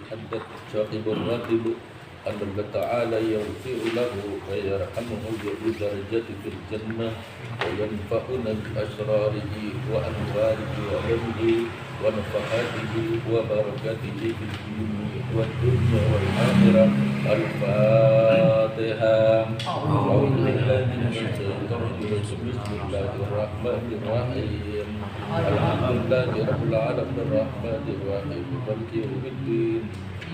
أدت الشاقب الراكب أن الله تعالى يغفر له ويرحمه بدرجته في الجنة وينفعنا بأسراره وأنواره وعلمه ونفحاته وبركاته في الدين والدنيا والآخرة. الفاتحة. أعوذ بالله من الشيطان الرجيم. بسم الله الرحمن الرحيم. الحمد لله رب العالمين الرحمن الرحيم مالك يوم الدين.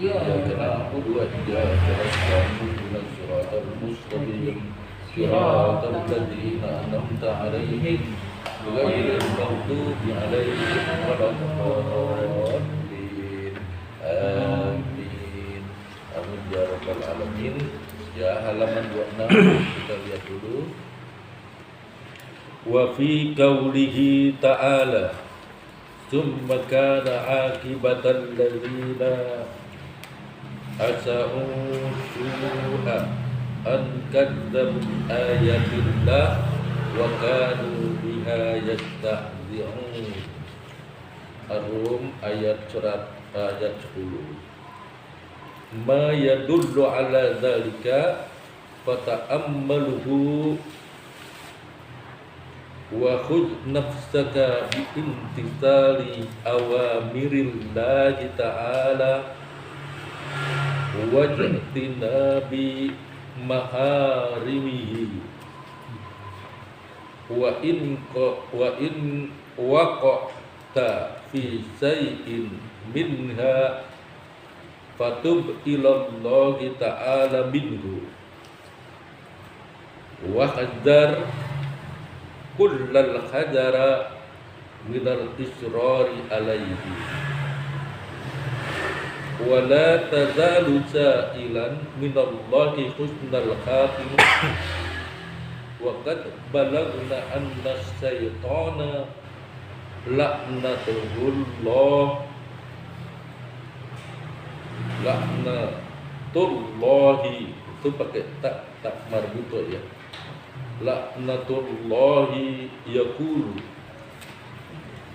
إياك نعبد وإياك نستعين اهدنا الصراط المستقيم صراط الذين أنعمت عليهم غير المغضوب عليهم ولا الضالين. آمين. Amin ya rabbal alamin. Ya, halaman 26 kita lihat dulu. Wa fi qaulihi ta'ala thumma kana aqibatal ladzina asa'u su'a an kadzabu ayatillah wa kanu biha yastahzi'un. Ar-Rum ayat 10. Ma yadullu ala dzalika fata'ammaluhu wa khudh nafsaka bi imtithali awamirillahi ta'ala wajtina bi maharimihi wa in waqata fi shay'in minha fatub ilallahi ta'ala minhu wa hadzar kullal hadzara minal israri alaihi wa la tazalu sa'ilan minallahi husnal khatimah wa qad balagna anna syaitana la'natuhullah la'natullahi, itu pakai tak marbuto ya. La'natullahi yaqulu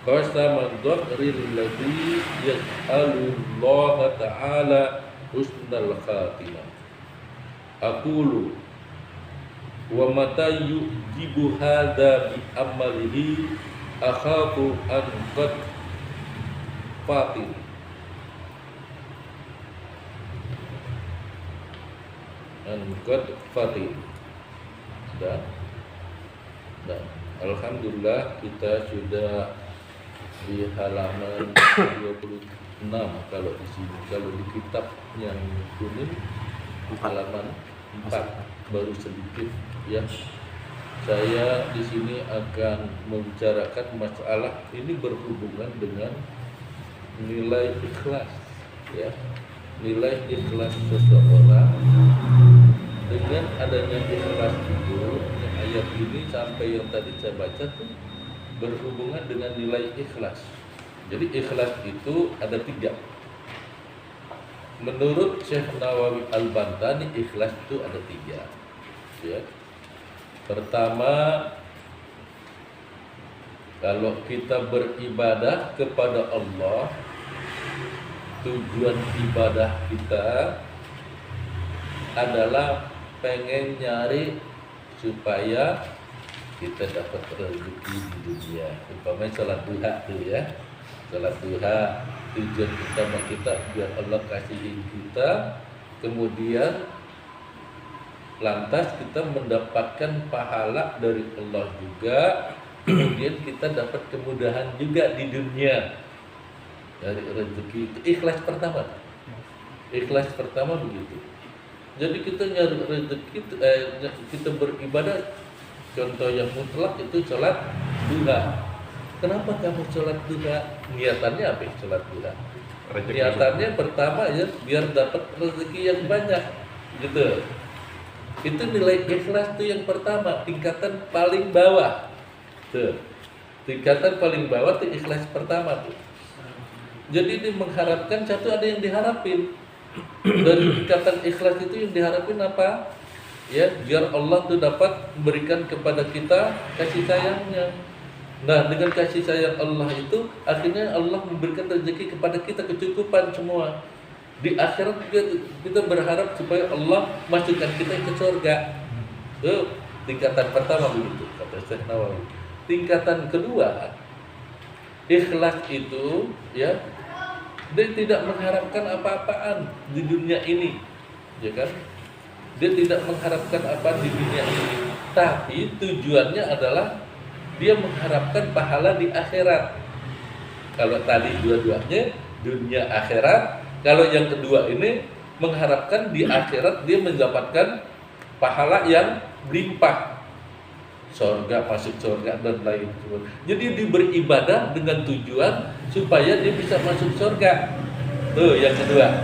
qasama dhahril ladzi yas'alullaha ta'ala husnal khatimah. Aqulu wa mata yujibu hadza bi amalihi akhafu an qad fatin. Angkat Fatih. Dan alhamdulillah kita sudah di halaman 26 kalau di sini. Kalau di kitab yang kuning halaman 4 baru sedikit ya. Saya di sini akan membicarakan masalah ini berhubungan dengan nilai ikhlas ya. Nilai ikhlas seseorang. Dengan adanya ikhlas itu, ayat ini sampai yang tadi saya baca tuh berhubungan dengan nilai ikhlas. Jadi ikhlas itu ada 3. Menurut Syekh Nawawi Al-Bantani ikhlas itu ada 3 ya. Pertama, kalau kita beribadah kepada Allah, tujuan ibadah kita adalah pengen nyari supaya kita dapat rezeki di dunia. Umpamanya salat duha tuh ya. Salat duha tujuan utama kita biar Allah kasihin kita, kemudian lantas kita mendapatkan pahala dari Allah juga, kemudian kita dapat kemudahan juga di dunia dari rezeki. Itu ikhlas pertama. Ikhlas pertama begitu. Jadi kita nyari rezeki, kita beribadah. Contoh yang mutlak itu sholat duha. Kenapa kamu sholat duha? Niatannya apa? Sholat duha. Niatannya pertama ya biar dapat rezeki yang banyak, gitu. Itu nilai ikhlas tuh yang pertama, tingkatan paling bawah. Tuh. Tingkatan paling bawah tuh ikhlas pertama tuh. Jadi dia mengharapkan satu ada yang diharapin. Dan tingkatan ikhlas itu yang diharapin apa? Ya, biar Allah tuh dapat memberikan kepada kita kasih sayangnya. Nah, dengan kasih sayang Allah itu akhirnya Allah memberikan rezeki kepada kita kecukupan semua. Di akhirat kita berharap supaya Allah masukkan kita ke surga. Itu tingkatan pertama begitu kata Syekh Nawawi. Tingkatan kedua, ikhlas itu ya dia tidak mengharapkan apa-apaan di dunia ini, ya kan? Dia tidak mengharapkan apa di dunia ini, tapi tujuannya adalah dia mengharapkan pahala di akhirat. Kalau tadi dua-duanya dunia akhirat, kalau yang kedua ini mengharapkan di akhirat dia mendapatkan pahala yang berlimpah, surga, masuk surga dan lain sebagainya. Jadi dia beribadah dengan tujuan supaya dia bisa masuk surga. Tuh yang kedua,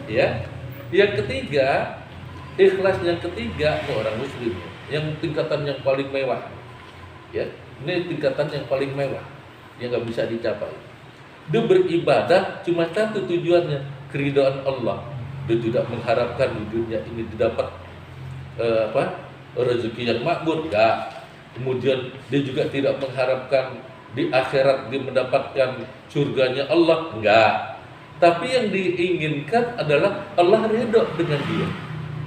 ya. Yang ketiga, ikhlas yang ketiga orang muslim, yang tingkatan yang paling mewah, ya. Ini tingkatan yang paling mewah yang nggak bisa dicapai. Dia beribadah cuma satu tujuannya, keridhaan Allah. Dia tidak mengharapkan di dunia ini didapat rezeki yang makmur, enggak. Kemudian dia juga tidak mengharapkan di akhirat dia mendapatkan surganya Allah, enggak. Tapi yang diinginkan adalah Allah ridho dengan dia.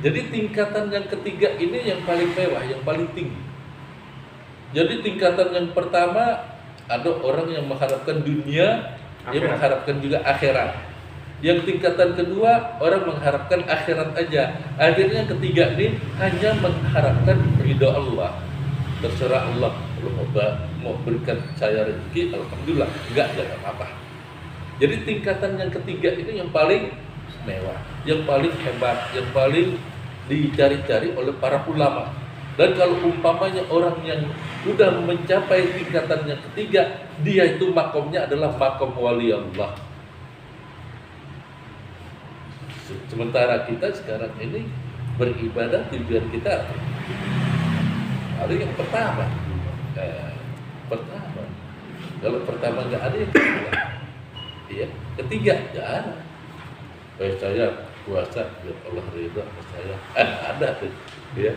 Jadi tingkatan yang ketiga ini yang paling mewah, yang paling tinggi. Jadi tingkatan yang pertama ada orang yang mengharapkan dunia, dia mengharapkan juga akhirat. Yang tingkatan kedua orang mengharapkan akhirat aja. Akhirnya yang ketiga ini hanya mengharapkan ridho Allah. Terserah Allah, kalau mau berikan saya rezeki, alhamdulillah, enggak apa-apa. Jadi tingkatan yang ketiga ini yang paling mewah, yang paling hebat, yang paling dicari-cari oleh para ulama. Dan kalau umpamanya orang yang sudah mencapai tingkatan yang ketiga, dia itu makomnya adalah makom wali Allah. Sementara kita sekarang ini beribadah tujuan kita ada yang pertama. Kalau pertama nggak ada yang kedua, ya. Ketiga nggak ada. Saya puasa biar Allah ridha sama saya. Ada tuh, ya.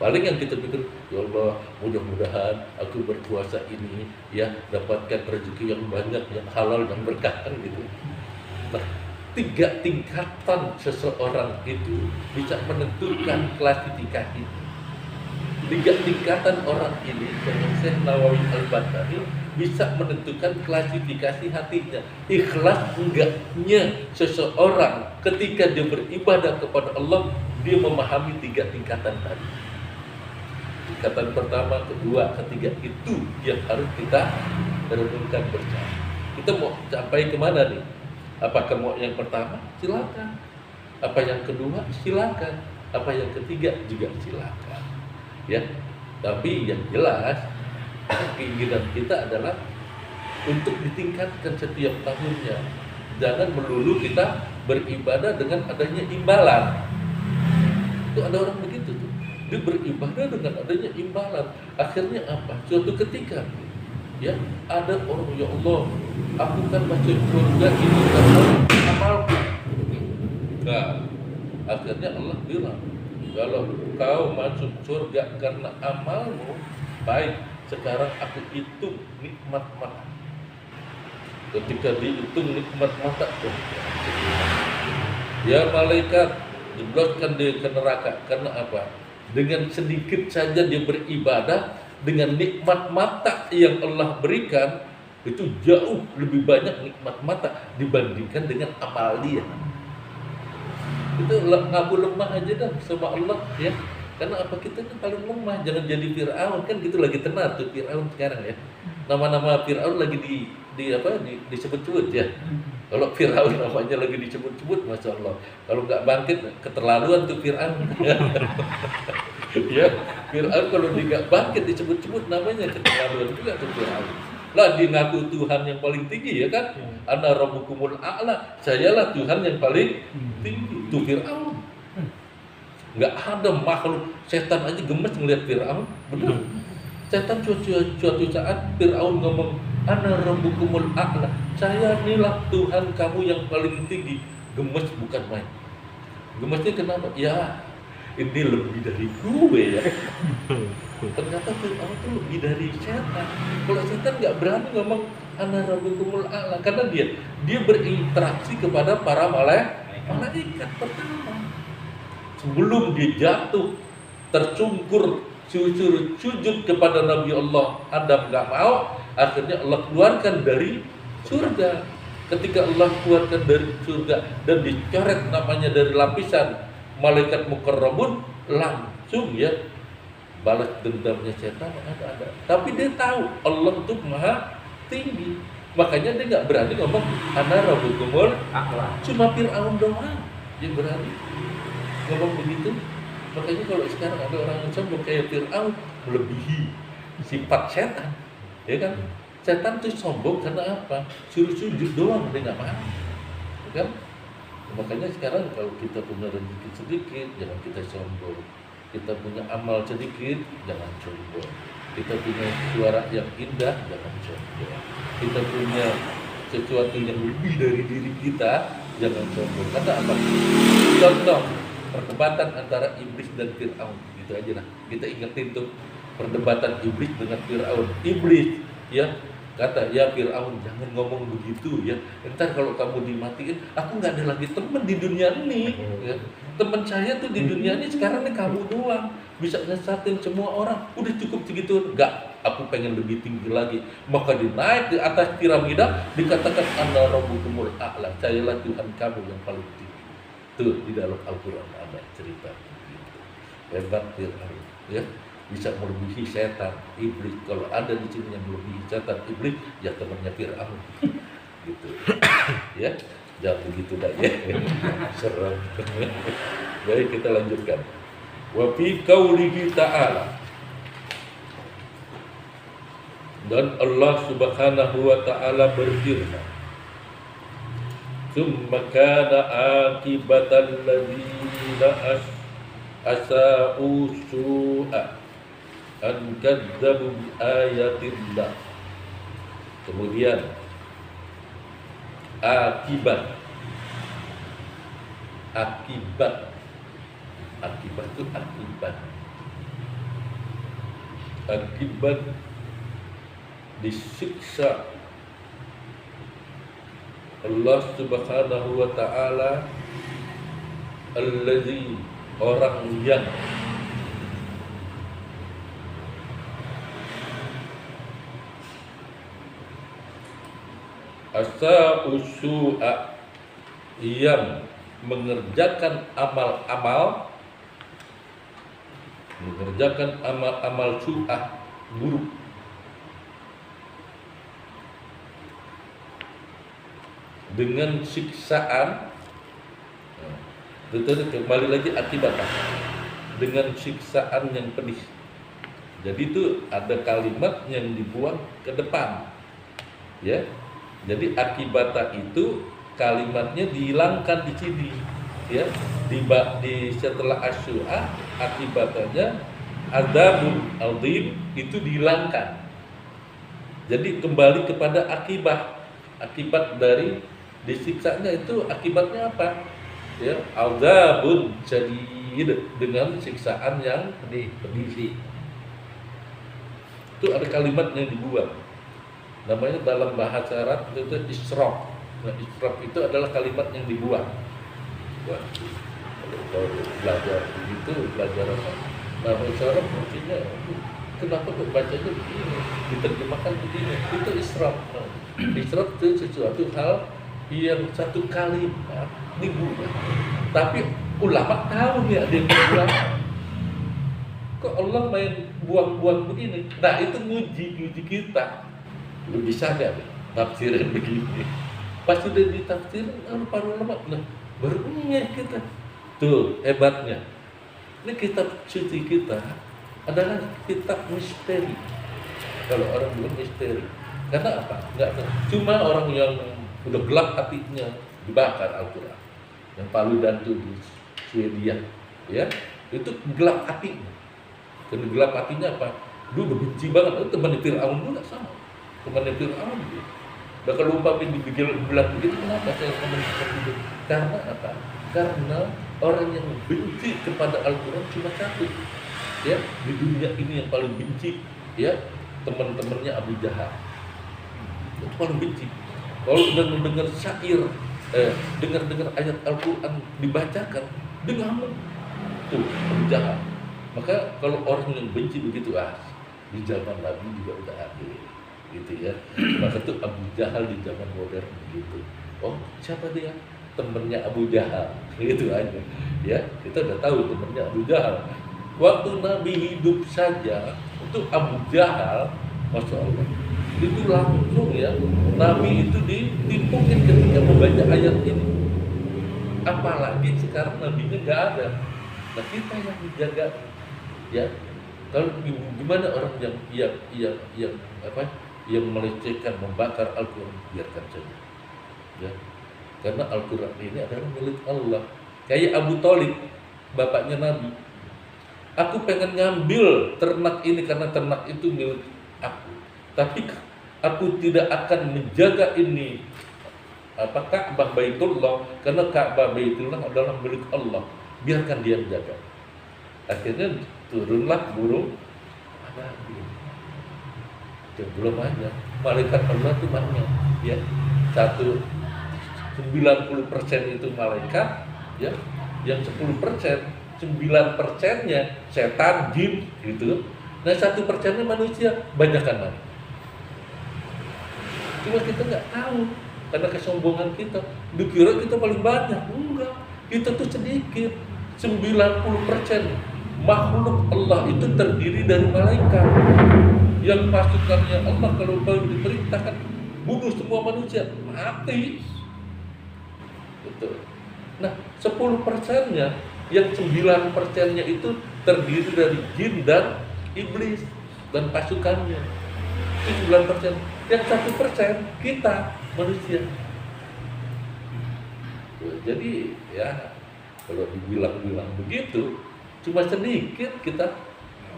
Paling yang kita pikir, ya Allah, mudah-mudahan aku berpuasa ini ya dapatkan rezeki yang banyak, yang halal, yang berkah kan gitu. Nah, 3 tingkatan seseorang itu bisa menentukan klasifikasi. 3 tingkatan orang ini, dengan Syekh Nawawi Al-Badari, bisa menentukan klasifikasi hatinya. Ikhlas enggaknya seseorang ketika dia beribadah kepada Allah, dia memahami 3 tingkatan tadi. Tingkatan pertama, kedua, ketiga itu yang harus kita renungkan bersama. Kita mau sampai kemana nih? Apakah mau yang pertama? Silakan. Apa yang kedua? Silakan. Apa yang ketiga? Juga silakan. Ya, tapi yang jelas keinginan kita adalah untuk ditingkatkan setiap tahunnya. Jangan melulu kita beribadah dengan adanya imbalan. Itu ada orang begitu tuh. Dia beribadah dengan adanya imbalan. Akhirnya apa? Suatu ketika ya ada orang, ya Allah, aku kan masuk surga ini karena amalku. Nah, akhirnya Allah bilang, kalau kau masuk surga karena amalmu, baik, sekarang aku hitung nikmat mata. Ketika dihitung nikmat mata, ya malaikat jebloskan dia ke neraka. Karena apa? Dengan sedikit saja dia beribadah, dengan nikmat mata yang Allah berikan, itu jauh lebih banyak nikmat mata dibandingkan dengan amal dia. Itu ngaku lemah aja dah sama Allah, ya. Karena apa, kita kan paling lemah. Jangan jadi Fir'aun, kan gitu lagi tenar tuh Fir'aun sekarang ya. Nama-nama Fir'aun lagi disebut-sebut ya. Kalau Fir'aun namanya lagi disebut-sebut, Masya Allah. Kalau nggak bangkit, keterlaluan tuh Fir'aun. Ya, Fir'aun kalau nggak bangkit disebut-sebut namanya keterlaluan juga tuh Fir'aun. Lah dia ngaku Tuhan yang paling tinggi, ya kan? Ana rabbukumul a'la, sayalah Tuhan yang paling tinggi. Itu Fir'aun. Nggak ada makhluk, setan aja gemes ngeliat Fir'aun. Benar. Setan suatu saat Fir'aun ngomong, ana rabbukumul a'la, saya inilah Tuhan kamu yang paling tinggi. Gemes bukan main. Gemesnya kenapa? Ya, ini lebih dari gue ya. Ternyata Fir'aun itu lebih dari setan. Kalau setan nggak berani ngomong ana rabbukumul a'la, karena dia berinteraksi kepada para malaikat pertama. Sebelum dia jatuh tercungkur sujud kepada Nabi Allah Adam nggak mau, akhirnya Allah keluarkan dari surga. Ketika Allah keluarkan dari surga dan dicoret namanya dari lapisan malaikat mukarramun, langsung ya balas dendamnya setan ada. Tapi dia tahu Allah itu maha tinggi, makanya dia nggak berani ngomong ana rabbukumul a'la. Cuma Fir'aun doang yang berani ngomong begitu. Makanya kalau sekarang ada orang yang sombong kayak Fir'aun, melebihi sifat setan, ya kan? Setan tuh sombong karena apa? Suruh sujud doang dia nggak mau, ya kan? Makanya sekarang kalau kita punya rezeki sedikit, jangan kita sombong. Kita punya amal sedikit, jangan sombong. Kita punya suara yang indah, jangan sombong. Kita punya sesuatu yang lebih dari diri kita, jangan sombong. Karena apa? Contoh perdebatan antara iblis dan Fir'aun, gitu aja lah. Kita ingetin tuh perdebatan iblis dengan Fir'aun. Iblis ya kata, ya Fir'aun jangan ngomong begitu ya. Ntar kalau kamu dimatiin, aku nggak ada lagi teman di dunia ini. Ya. Teman saya tuh di dunia ini sekarang nih kamu doang, bisa nyesatin semua orang. Udah cukup segitu, nggak. Aku pengen lebih tinggi lagi. Maka dinaik di atas piramida, dikatakan ana rabbukumul a'la. Sayalah Tuhan kamu yang paling tinggi. Tuh di dalam Al-Quran ada cerita gitu. Hebat Fir'aun ya, bisa melebihi setan iblis. Kalau ada di sini yang melebihi setan iblis, ya temannya Fir'aun gitu ya. Jangan begitu dah ya. Serem. Baik, kita lanjutkan. Wa fi qaulihi ta'ala, dan Allah Subhanahu wa ta'ala berfirman, summa kana akibatal ladzina asa'u su'a an kadzabu bi ayatillah. Kemudian akibat itu akibat disiksa Allah Subhanahu wa ta'ala allazi, orang yang asa'u su'a, yang mengerjakan amal-amal su'ah, buruk. Dengan siksaan, betul, kembali lagi akibatnya dengan siksaan yang pedih. Jadi itu ada kalimat yang dibuang ke depan, ya. Jadi akibatnya itu kalimatnya dihilangkan di sini, ya. Di setelah asyu'ah akibatnya adzabun adzim itu dihilangkan. Jadi kembali kepada akibat dari disiksanya itu akibatnya apa? Ya, adzabun syadid, dengan siksaan yang pedih. Itu ada kalimat yang dibuang. Namanya dalam bahasa Arab itu israf. Nah, israf itu adalah kalimat yang dibuang. Wah, kalau belajar begitu, belajar apa? Nah, bahasa Arab maksudnya, kenapa kok bacanya begini, diterjemahkan begini? Itu israf. Nah, israf itu sesuatu hal yang satu kalimat dibuang. Tapi ulama tahu ya dia buang. Kok Allah main buang-buang begini? Nah, itu nguji kita. Lu bisa nggak tafsirin begini? Pas sudah ditafsirin para ulama, nah baru kita. Tuh hebatnya. Ini kitab suci kita adalah kitab misteri. Kalau orang bilang misteri, karena apa? Nggak tahu. Cuma orang yang udah gelap hatinya dibakar Al-Quran. Yang Palu Dantu di Swedia, ya, itu gelap hatinya. Dan gelap hatinya apa? Dulu benci banget. Teman Fir'aun juga sama. Teman Fir'aun juga. Nah, kalau umpamanya dibilang begitu, kenapa saya ngomong seperti itu? Karena apa? Karena orang yang benci kepada Al-Quran cuma satu, ya, di dunia ini yang paling benci, ya, teman-temannya Abu Jahal. Itu paling benci. Kalau udah mendengar syair dengar ayat Al-Quran dibacakan, dia ngamuk. Tuh, Abu Jahal. Maka kalau orang yang benci begitu, di zaman Nabi juga udah ada, gitu ya. Maka tuh Abu Jahal di zaman modern gitu. Oh, siapa dia? Temennya Abu Jahal, gitu aja. Ya, kita udah tahu temennya Abu Jahal. Waktu Nabi hidup saja, untuk Abu Jahal, masya Allah, itu langsung ya, Nabi itu ditimpukin ketika membaca ayat ini. Apalagi sekarang Nabinya nggak ada. Nah, kita yang dijaga, ya. Kalau gimana orang yang melecehkan, membakar Al-Quran, biarkan saja, ya. Karena Al-Quran ini adalah milik Allah. Kayak Abu Thalib, bapaknya Nabi. Aku pengen ngambil ternak ini karena ternak itu milik aku. Tapi aku tidak akan menjaga ini, Ka'bah Baitullah, karena Ka'bah Baitullah adalah milik Allah. Biarkan dia menjaga. Akhirnya turunlah burung ababil. Dan belum banyak. Malaikat Allah itu banyak, ya. 90% itu malaikat, ya. Yang 10%, 9%-nya setan, jin, gitu. Nah, 1%-nya manusia, banyakkan mana? Cuma kita nggak tahu karena kesombongan kita. Dikira kita paling banyak, enggak. Kita tuh sedikit. 90% makhluk Allah itu terdiri dari malaikat. Yang pasukannya Allah kalau diperintahkan bunuh semua manusia, mati. Betul. Nah, 10%-nya, yang 9%-nya itu terdiri dari jin dan iblis dan pasukannya. Itu 9%. Yang 1% kita manusia. Jadi ya, kalau dibilang begitu, cuma sedikit kita,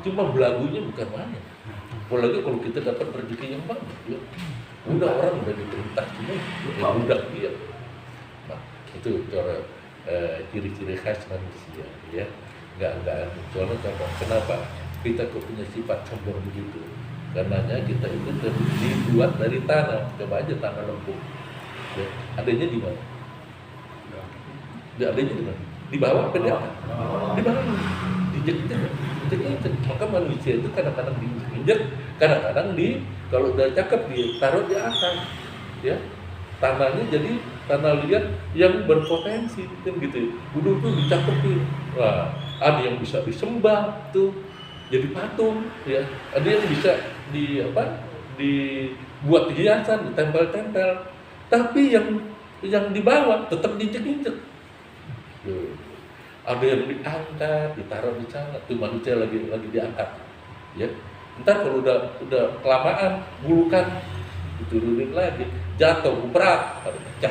cuma belagunya bukan banyak. Apalagi kalau kita dapat rezeki yang banyak, ya. Udah orang udah diperintah semua, ya udah dia. Nah, itu cara ciri-ciri khas manusia, ya. Enggak soalnya kenapa kita kok punya sifat sombong begitu? Karenanya kita itu dibuat dari tanah. Coba aja tanah lempung, ya. Adanya di mana? Adanya di mana? Di bawah apa di atas? Di bawah. Dijek-jek. Maka manusia itu kadang-kadang diinjek, kadang-kadang kalau udah cakep ditaruh di atas, ya. Tanahnya jadi tanah liat yang berpotensi, kan gitu. Gunung tuh dicakepin. Wah, ada yang bisa disembah tuh, jadi patung, ya. Ada yang bisa dibuat hiasan, ditempel-tempel. Tapi yang di bawah tetap diinjek-injek. Ada yang diangkat, ditaruh di sana, tuh manusia lagi diangkat, ya. Ntar kalau udah kelamaan, bulukan, diturunin lagi, jatuh, berat, harus pecah.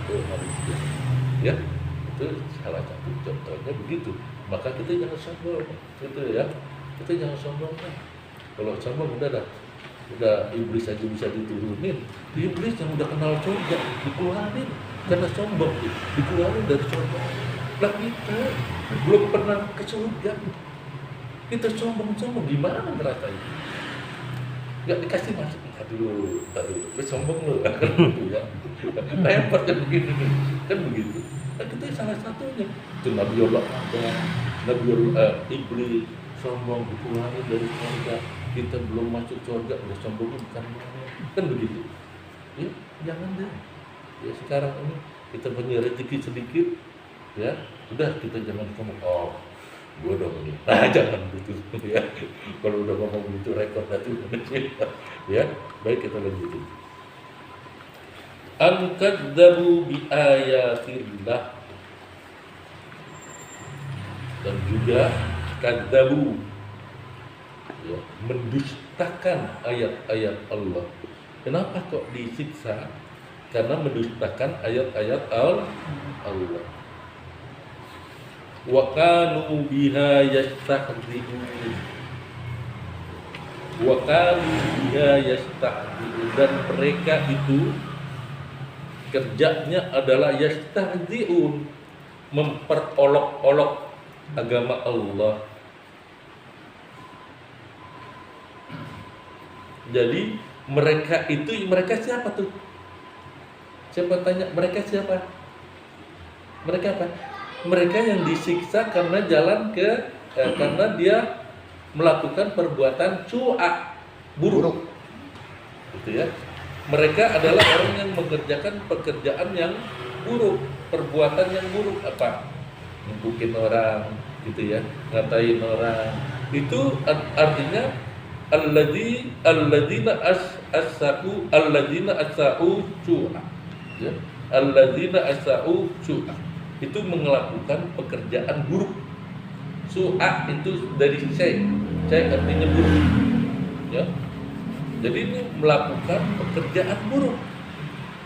Itu manusia, ya. Itu salah satu contohnya begitu. Maka kita jangan sombong, gitu ya. Kita jangan sombong. Kalau sombong udah iblis aja bisa diturunin. Iblis yang udah kenal surga dikeluarin karena sombong, dikeluarin dari surga. Lah kita belum pernah ke surga, kita sombong gimana ngerasain? Nggak dikasih masuk, dulu, sombong lo, kan gitu ya. Repot kan begitu, kan begitu. Kan kita salah satunya. Itu Nabi Allah ada, iblis sombong dikeluarin dari surga. Kita belum masuk surga, udah sombong kan begitu. Ya, jangan deh. Ya sekarang ini kita punya rezeki sedikit, ya udah kita jangan ngomong gue dong ini. Nah jangan gitu, ya. Kalau udah ngomong gitu rekor itu, ya. Baik, kita lanjutin. An kadzabu bi ayatillah, dan juga kadzabu, ya, mendustakan ayat-ayat Allah. Kenapa kok disiksa? Karena mendustakan ayat-ayat Allah. Wa kanu biha yastahzi'un. Dan mereka itu kerjanya adalah yastahzi'un, memperolok-olok agama Allah. Jadi mereka siapa tuh? Siapa tanya mereka siapa? Mereka apa? Mereka yang disiksa karena karena dia melakukan perbuatan su'a, buruk. Gitu ya. Mereka adalah orang yang mengerjakan pekerjaan yang buruk, perbuatan yang buruk, apa? Ngebukin orang, gitu ya, ngatain orang. Itu artinya alladzina asa'u su'a. Ya. Alladzina asa'u su'a. Itu melakukan pekerjaan buruk. Su'a itu dari syai artinya buruk. Ya. Jadi ini melakukan pekerjaan buruk.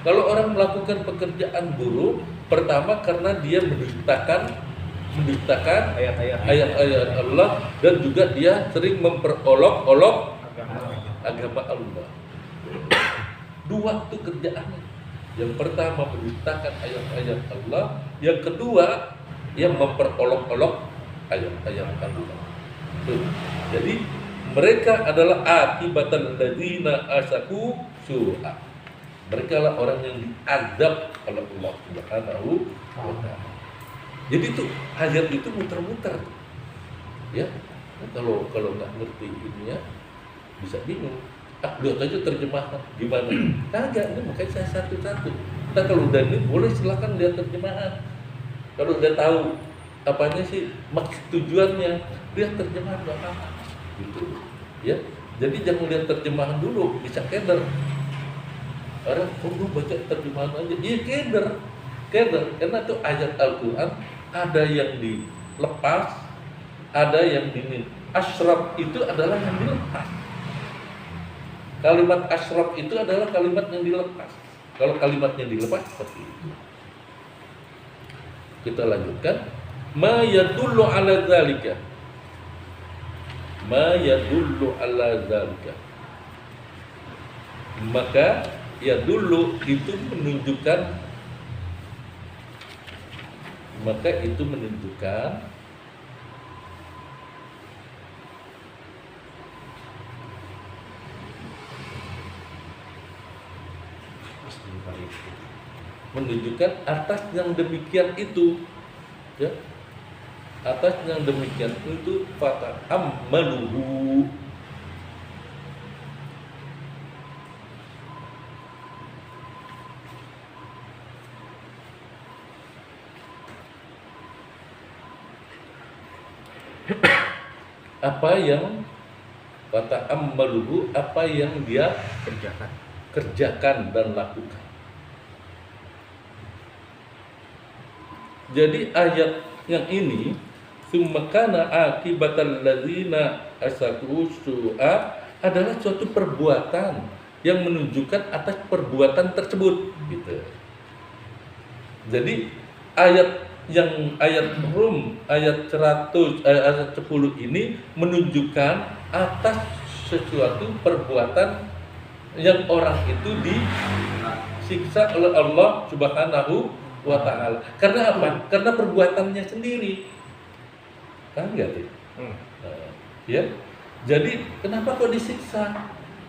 Kalau orang melakukan pekerjaan buruk, pertama karena dia mendustakan ayat-ayat Allah, dan juga dia sering memperolok-olok agama Allah. Dua itu kerjaannya. Yang pertama mendustakan ayat-ayat Allah, yang kedua yang memperolok-olok ayat-ayat Allah. Jadi mereka adalah akibatal ladzina asaku su'a. Mereka lah orang yang diazab oleh Allah Subhanahu wa ta'ala. Jadi itu ayat itu muter-muter. Ya. Kalau nggak ngerti ini ya bisa bingung. Lihat aja terjemahan gimana? Kagak, ini makanya saya satu-satu. Kita kalau udah ini boleh silakan lihat terjemahan. Kalau udah tahu apanya sih maksud tujuannya, lihat terjemahan nggak apa-apa. Gitu. Ya. Jadi jangan lihat terjemahan dulu, bisa keder. Orang perlu baca terjemahan aja. Iya keder. Karena itu ayat Al-Quran ada yang dilepas, ada yang ini. Asyraf itu adalah yang dilepas. Kalimat asyraf itu adalah kalimat yang dilepas. Kalau kalimatnya dilepas seperti itu. Kita lanjutkan. Ma yadullu ala dzalika. Ma yadullu ala dzalika. Maka ya dulu itu menunjukkan, atas yang demikian itu, ya, atas yang demikian itu fata'ammaluhu. Apa yang fata'ammaluhu, apa yang dia kerjakan dan lakukan. Jadi ayat yang ini summa kana akibatal ladzina asaku su'a adalah suatu perbuatan yang menunjukkan atas perbuatan tersebut, gitu. Jadi ayat Rum ayat 100 ayat 10 ini menunjukkan atas sesuatu perbuatan yang orang itu disiksa oleh Allah Subhanahu wa ta'ala. Karena apa? Karena perbuatannya sendiri. Kan enggak tuh? Ya. Jadi kenapa kok disiksa?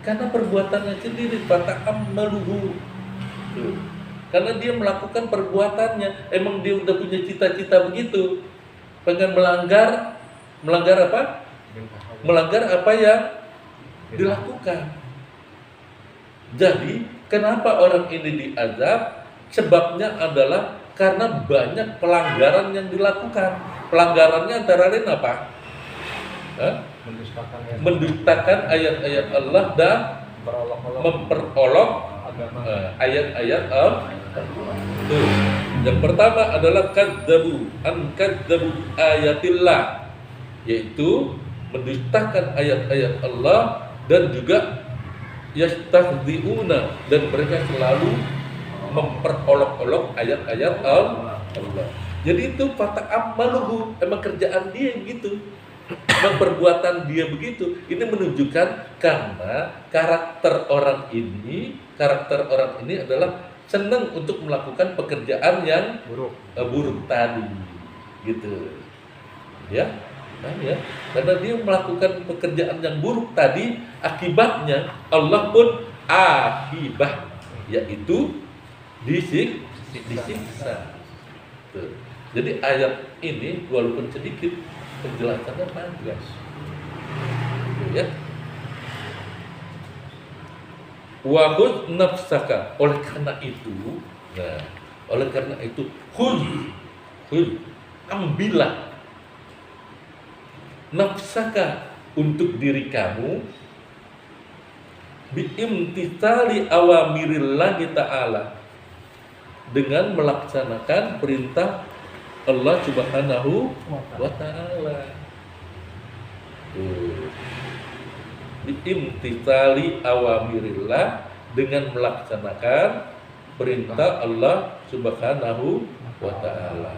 Karena perbuatannya sendiri, fata'ammaluhu. Karena dia melakukan perbuatannya, emang dia udah punya cita-cita begitu, pengen melanggar apa? Melanggar apa yang dilakukan. Jadi kenapa orang ini diazab? Sebabnya adalah karena banyak pelanggaran yang dilakukan. Pelanggarannya antara lain apa? Mendustakan ayat-ayat Allah dan memperolok ayat-ayat Allah. Yang pertama adalah kadzabu ayatillah, yaitu mendustakan ayat-ayat Allah, dan juga yastahzi'una, dan mereka selalu memperolok-olok ayat-ayat Allah. Jadi itu fata'ammaluhu, emang kerjaan dia gitu. Memang perbuatan dia begitu. Ini menunjukkan karena karakter orang ini adalah senang untuk melakukan pekerjaan yang buruk tadi, gitu. Ya, kan ya. Karena dia melakukan pekerjaan yang buruk tadi, akibatnya Allah pun akibah, yaitu disiksa. Tuh. Jadi ayat ini walaupun sedikit penjelasannya panjang. Ya. Wa khudh nafsaka, oleh karena itu, khudh, ambillah nafsaka untuk diri kamu biimtitsali awamirillahi ta'ala, dengan melaksanakan perintah Allah Subhanahu wa ta'ala. Biimtitsali awamirillah, dengan melaksanakan perintah Allah Subhanahu wa ta'ala.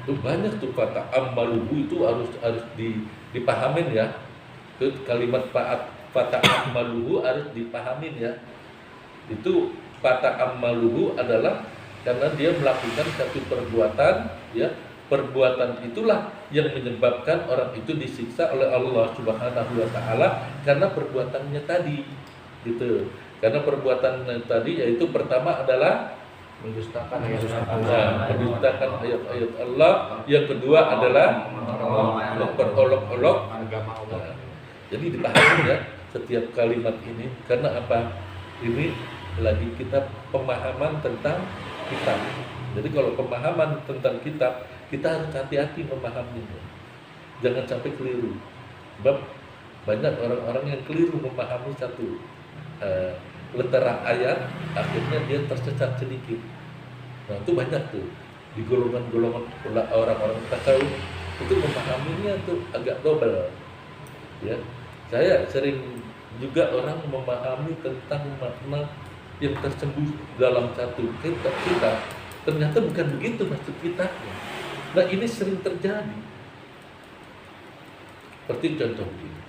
Itu banyak tuh kata ammaluhu, itu harus dipahamin ya. Itu kalimat fata ammaluhu harus dipahamin ya. Itu fata ammaluhu adalah karena dia melakukan satu perbuatan ya. Perbuatan itulah yang menyebabkan orang itu disiksa oleh Allah Subhanahu wa ta'ala karena perbuatannya tadi gitu. Karena perbuatannya tadi yaitu pertama adalah mendustakan ayat-ayat Allah. Yang kedua adalah memperolok-olok agama Allah. Jadi dipahami ya setiap kalimat ini, karena apa? Ini lagi kita pemahaman tentang kitab. Jadi kalau pemahaman tentang kitab, kita harus hati-hati memahaminya. Jangan sampai keliru. Sebab banyak orang-orang yang keliru memahami satu leterak ayat, akhirnya dia tersesat sedikit. Nah itu banyak tuh di golongan-golongan orang-orang tasawuf itu memahaminya tuh agak double. Ya, saya sering juga orang memahami tentang makna yang tersembunyi dalam satu kitab, ternyata bukan begitu maksud kitabnya. Nah ini sering terjadi. Seperti contoh begini,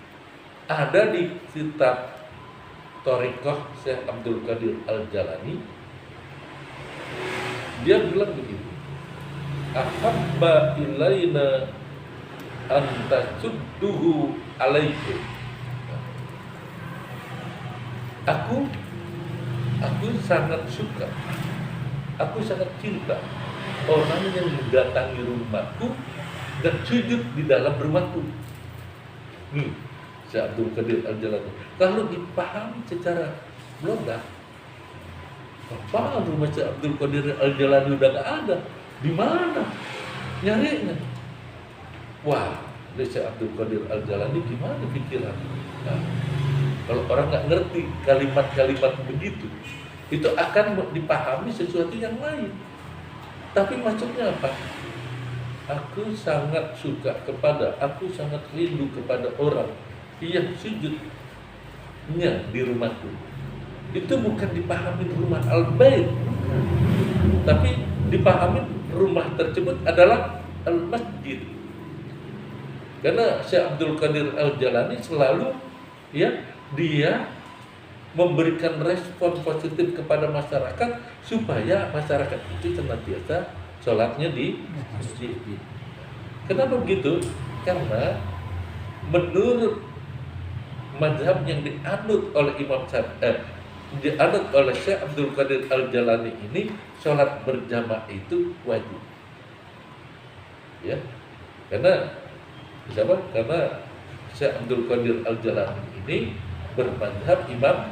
ada di kitab Thariqah Syekh Abdul Qadir Al-Jalani, dia bilang begini, ahabba ilaina antasudduhu alaikum. Aku sangat suka, aku sangat cinta orang yang mendatangi rumahku dan sujud di dalam rumahku. Syekh Abdul Qadir Al-Jalani. Kalau dipahami secara logis, apaan rumah Syekh Abdul Qadir Al-Jalani udah gak ada? Di mana nyarinya? Wah, Syekh Abdul Qadir Al-Jalani gimana pikiran? Nah, kalau orang nggak ngerti kalimat-kalimat begitu, itu akan dipahami sesuatu yang lain. Tapi maksudnya apa? Aku sangat rindu kepada orang yang sujudnya di rumahku. Itu bukan dipahami rumah al-bait, tapi dipahami rumah tersebut adalah al-masjid. Karena Syekh Abdul Qadir Al-Jalani selalu dia memberikan respon positif kepada masyarakat supaya masyarakat itu senantiasa sholatnya di masjid. Kenapa begitu? Karena menurut mazhab yang dianut oleh dianut oleh Syekh Abdul Qadir Al-Jalani ini, sholat berjamaah itu wajib. Ya, karena Syekh Abdul Qadir Al-Jalani ini bermazhab Imam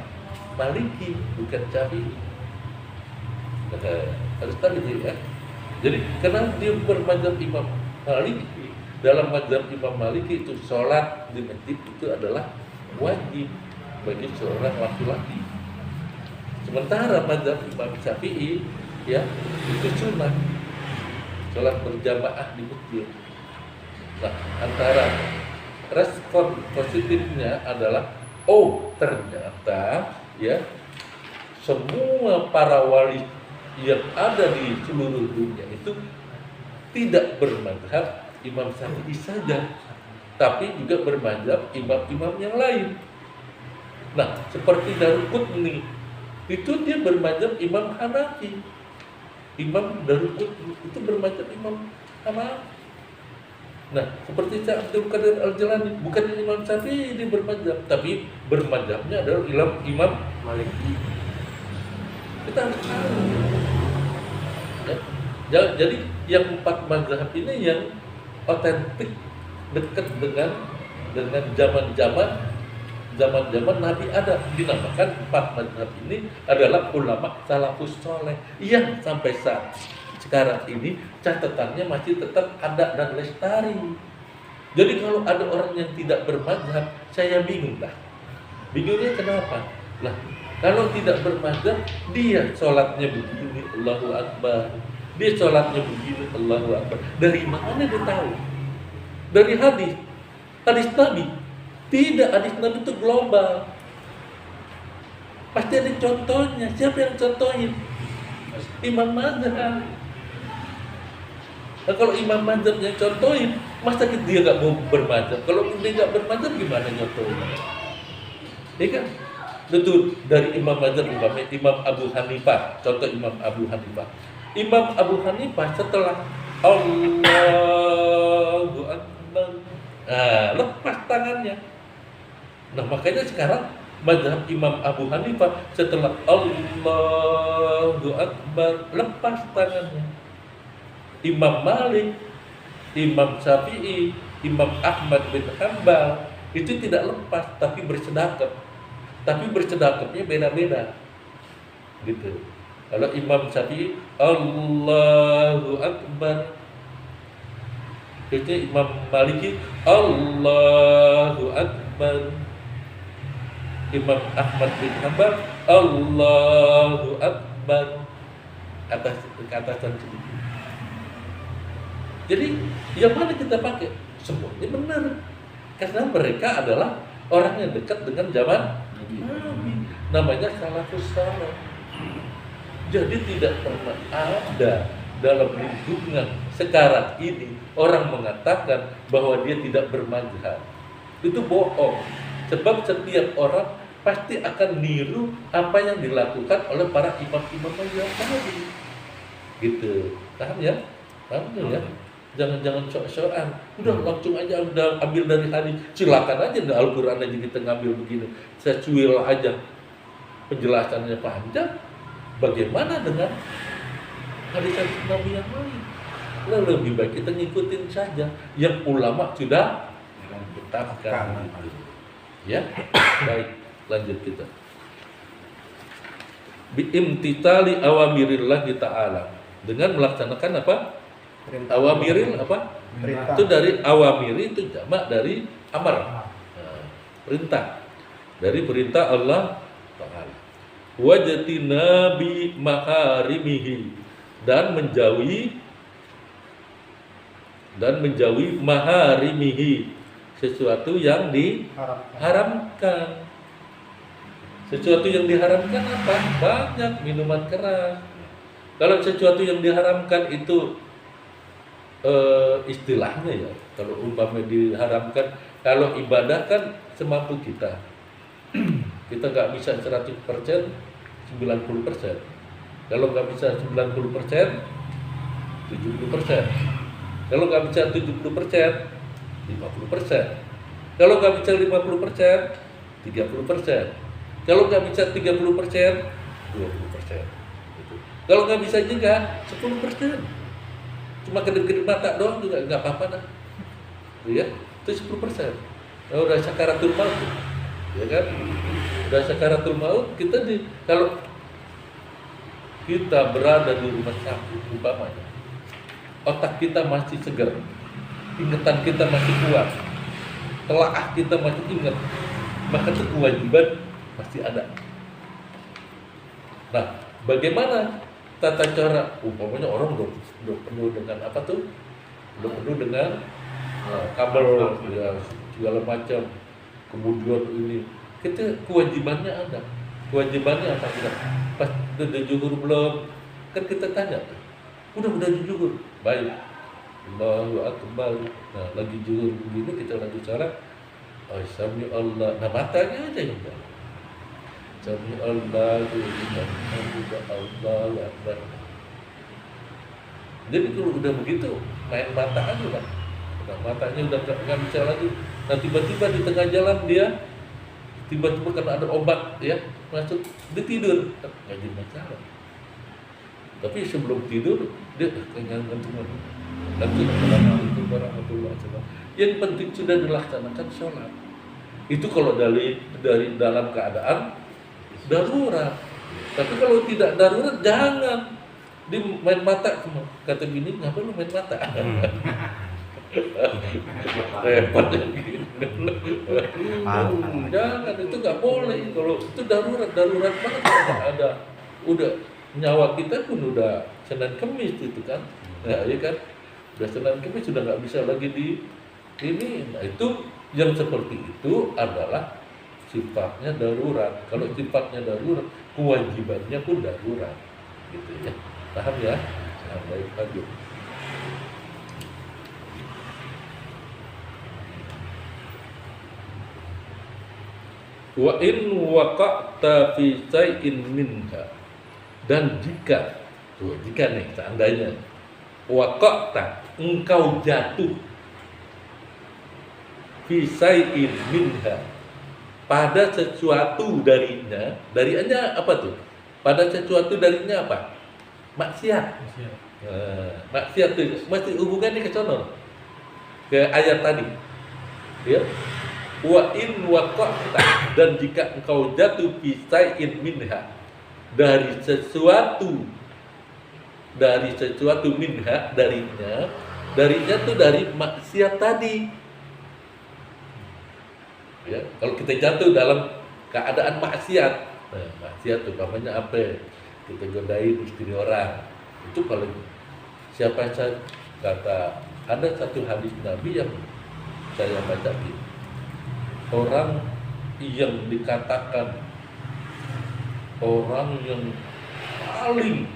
Maliki, bukan Syafi'i. Harus tahu ya. Jadi karena dia bermazhab Imam Maliki, dalam mazhab Imam Maliki itu sholat di masjid itu adalah wajib bagi seorang laki-laki. Sementara mazhab Imam Syafi'i itu sunnah, sholat berjamaah di masjid. Nah, antara respon positifnya adalah ternyata semua para wali yang ada di seluruh dunia itu tidak bermazhab Imam Syafi'i saja, tapi juga bermazhab imam-imam yang lain. Nah, seperti Daruqutni itu dia bermazhab Imam Hanafi. Imam Daruqutni itu bermazhab Imam Hanafi. Nah, seperti Syekh Abdul Qadir Al-Jilani, bukan Imam Syafi'i ini bermadzhab, tapi bermadzhabnya adalah Imam Malik. Kita harus tahu. Ya, jadi yang 4 mazhab ini yang otentik, dekat dengan zaman Nabi ada, dinamakan 4 mazhab ini adalah ulama salafus soleh yang sampai saat sekarang ini catatannya masih tetap ada dan lestari. Jadi kalau ada orang yang tidak bermazhab, saya bingung lah. Bingungnya kenapa? Lah, kalau tidak bermazhab, dia sholatnya begini, Allahu Akbar. Dia sholatnya begini, Allahu Akbar. Dari mana dia tahu? Dari hadis Nabi. Tidak, hadis Nabi itu global. Pasti ada contohnya. Siapa yang contohin? Imam mazhab. Nah, kalau imam mazhab yang contohin, masa dia nggak mau bermazhab? Kalau dia nggak bermazhab, gimana contohnya? Ya kan? Itu dari imam mazhab, Imam Abu Hanifah. Contoh Imam Abu Hanifah. Imam Abu Hanifah setelah Allahu Akbar, lepas tangannya. Nah, makanya sekarang mazhab Imam Abu Hanifah setelah Allahu Akbar lepas tangannya. Imam Malik, Imam Syafi'i, Imam Ahmad bin Hanbal itu tidak lepas tapi bersedekap. Tapi bersedekapnya beda-beda. Gitu. Kalau Imam Syafi'i Allahu Akbar, itu Imam Maliki Allahu Akbar, Imam Ahmad bin Hanbal Allahu Akbar, atas ke atasan sedikit. Jadi yang mana kita pakai? Semuanya benar, karena mereka adalah orang yang dekat dengan zaman Nabi. Namanya salafus saleh. Jadi tidak pernah ada dalam lingkungan sekarang ini orang mengatakan bahwa dia tidak bermazhab. Itu bohong. Sebab setiap orang pasti akan niru apa yang dilakukan oleh para imam-imam mazhab tadi. Gitu. Paham ya? Paham ya? Jangan sok-sokan. Udah langsung aja udah ambil dari hadis. Silakan aja dari Al-Qur'an aja kita ngambil begini. Saya cuil aja. Penjelasannya panjang. Bagaimana dengan hadis-hadis Nabi yang lain? Lebih baik kita ngikutin saja yang ulama sudah tetapkan. Ya, baik, lanjut kita. Biimtitali awamirillah ta'ala, dengan melaksanakan apa? Awamiril apa? Perintah. Itu dari awamiri itu jamak dari amar. Nah, perintah. Dari perintah Allah Ta'ala. Wajatina bi maharimihi, dan menjauhi maharimihi, sesuatu yang diharamkan. Sesuatu yang diharamkan apa? Banyak, minuman keras. Kalau sesuatu yang diharamkan itu istilahnya ya, kalau umpamanya diharamkan, kalau ibadah kan semampu kita. Kita nggak bisa 100%, 90%. Kalau nggak bisa 90%, 70%. Kalau nggak bisa 70%, 50%. Kalau nggak bisa 50%, 30%. Kalau nggak bisa 30%, 20%. Gitu. Kalau nggak bisa juga 10%. Cuma kedip-kedip mata doang juga nggak apa-apa dah. Ya, itu 10%. Kalau udah sakaratul maut, ya kan? Udah sakaratul maut, kalau kita berada di rumah sakit umpamanya, otak kita masih segar, ingatan kita masih kuat, telaah kita masih ingat, maka itu kewajiban masih ada. Nah, bagaimana tata cara? Umpamanya orang udah penuh dengan apa tuh? Udah penuh dengan kabel, ya, segala macam. Kemudian ini, kita kewajibannya ada. Kewajibannya apa? Pas udah juhur belum? Kan kita tanya, udah juhur, baik. Allahu Akbar. Nah, lagi juhur begini kita lagi sholat. Sami Allah. Nah, matanya aja yang jalan. Sami Allah, Allahu Akbar. Jadi kalau udah begitu, main mata aja lah. Nah, matanya udah nggak bisa lagi. Nah tiba-tiba di tengah jalan dia tiba-tiba karena ada obat ya masuk, dia tidur, nggak jadi masalah. Tapi sebelum tidur dia kenyang semua. Assalamualaikum warahmatullahi wabarakatuh. Yang penting sudah dilaksanakan sholat. Itu kalau dari dalam keadaan darurat. Tapi kalau tidak darurat jangan di main mata semua. Kata bini, ngapain lu main mata? Repot lagi. Jangan, itu nggak boleh. Kalau itu darurat banget, ada udah nyawa kita pun udah Senin Kemis itu kan, ya, ya kan, udah Senin Kemis sudah nggak bisa lagi di ini. Nah itu yang seperti itu adalah sifatnya darurat. Kalau sifatnya darurat, kewajibannya pun darurat, gitu ya. Paham ya? Nah, baik lanjut. Wa in waqa'ta fi shay'in minha, dan jika nih seandainya waqa'ta, engkau jatuh fi shay'in minha, pada sesuatu darinya apa tuh? Pada sesuatu darinya apa? Maksiat. Maksiat tuh masih hubungannya ke sono, ke ayat tadi ya. Wa in waqa'ta, dan jika engkau jatuh fi shay'in minha, dari sesuatu minha, darinya tuh dari maksiat tadi ya. Kalau kita jatuh dalam keadaan maksiat, nah, maksiat tuh namanya apa? Kita godain istri orang, itu kalau siapa yang kata, ada satu hadis Nabi yang saya baca gitu, orang yang dikatakan orang yang paling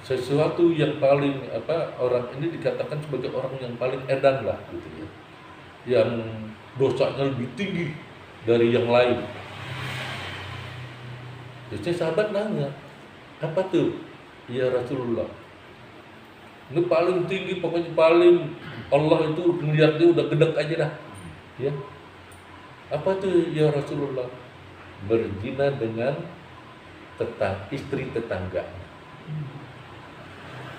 sesuatu yang paling orang ini dikatakan sebagai orang yang paling edan lah gitu ya, yang dosanya lebih tinggi dari yang lain. Jadi sahabat nanya, apa tuh? Ya Rasulullah, ini paling tinggi, pokoknya paling Allah itu melihat dia udah gedek aja dah ya. Apa tuh ya Rasulullah? Berzina dengan istri tetangga.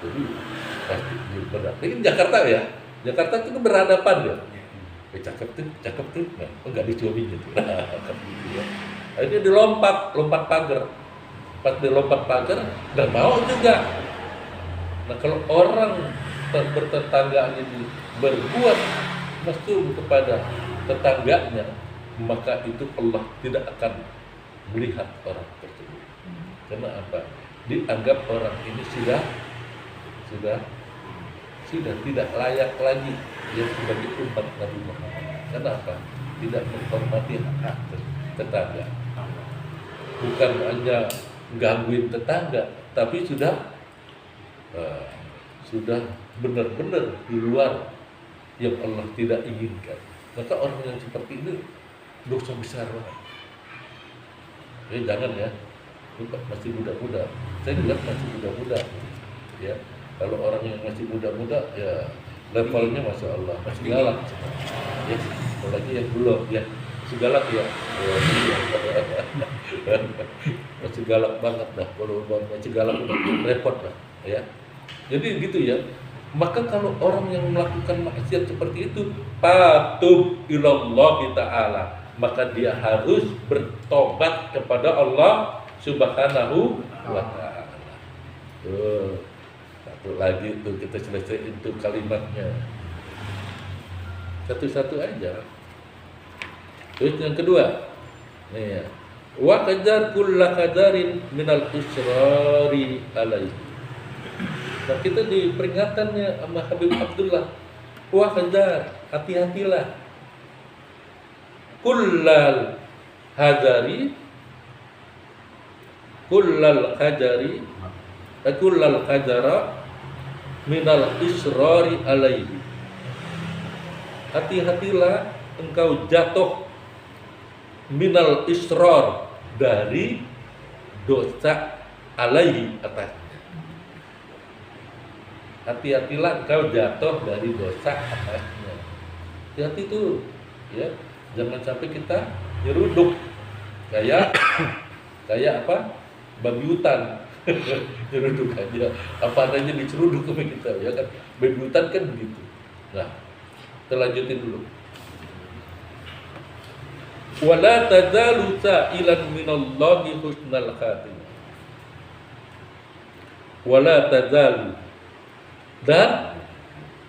Jadi pasti berat. Ini Jakarta ya, Jakarta itu berhadapan ya. Cakep tuh, nah, enggak dicuri gitu. Ya. Akhirnya lompat pagar. Pas dilompat pagar, dan mau juga. Nah kalau orang bertetangga ini berbuat mesum kepada tetangganya, maka itu Allah tidak akan melihat orang tersebut. Karena apa? Dianggap orang ini sudah tidak layak lagi dia sebagai umat Nabi Muhammad. Kenapa? Tidak menghormati hak tetangga. Bukan hanya gangguin tetangga, tapi sudah benar-benar di luar yang Allah tidak inginkan. Maka orang yang seperti ini dosa besar banget. Ya jangan ya, masih muda-muda. Saya lihat masih muda-muda. Ya, kalau orang yang masih muda-muda ya levelnya masya Allah masih galak. Ya, apalagi yang belum ya masih galak ya. Masih galak banget dah. Kalau masih galak repot lah. Ya, jadi gitu ya. Maka kalau orang yang melakukan maksiat seperti itu, patub ilallah ta'ala, maka dia harus bertobat kepada Allah Subhanahu wa ta'ala. Tuh, satu lagi tuh kita selesaiin tuh kalimatnya. Satu-satu aja. Terus yang kedua, nih ya. Wa qajar kulla qadarin minal israri alaihi. Nah kita diperingatannya sama Habib Abdullah, wah hadar, hati-hatilah, kullal qadari minal israri alaihi. Hati-hatilah engkau jatuh minal israr, dari dosa alaihi, atas. hati-hatilah engkau jatuh dari dosa atasnya. Hati-hati tuh, ya. Jangan sampai kita nyeruduk kayak apa? Babi hutan. Nyeruduk aja. Apa adanya diceruduk sama kita, ya kan? Babi hutan kan begitu. Nah, kita lanjutin dulu. Wala tazalu sa'ilan minallahi husnal khatimah. Wala tazalu, dan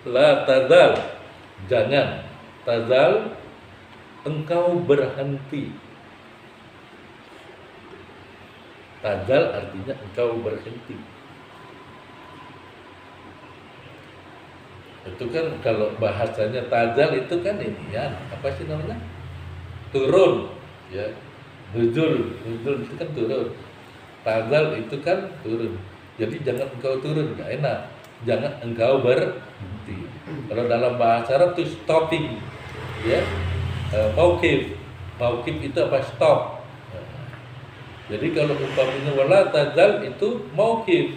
la tazal, jangan tazal engkau berhenti. Tazal artinya engkau berhenti. Itu kan kalau bahasanya tazal itu kan ini ya, apa sih namanya? Turun, ya. Nuzul itu kan turun. Tazal itu kan turun. Jadi jangan engkau turun, gak enak. Jangan engkau berhenti. Kalau dalam bahasa Arab itu stopping, ya. Mauqif itu apa? Stop. Jadi kalau umpamanya wala tazal itu mauqif.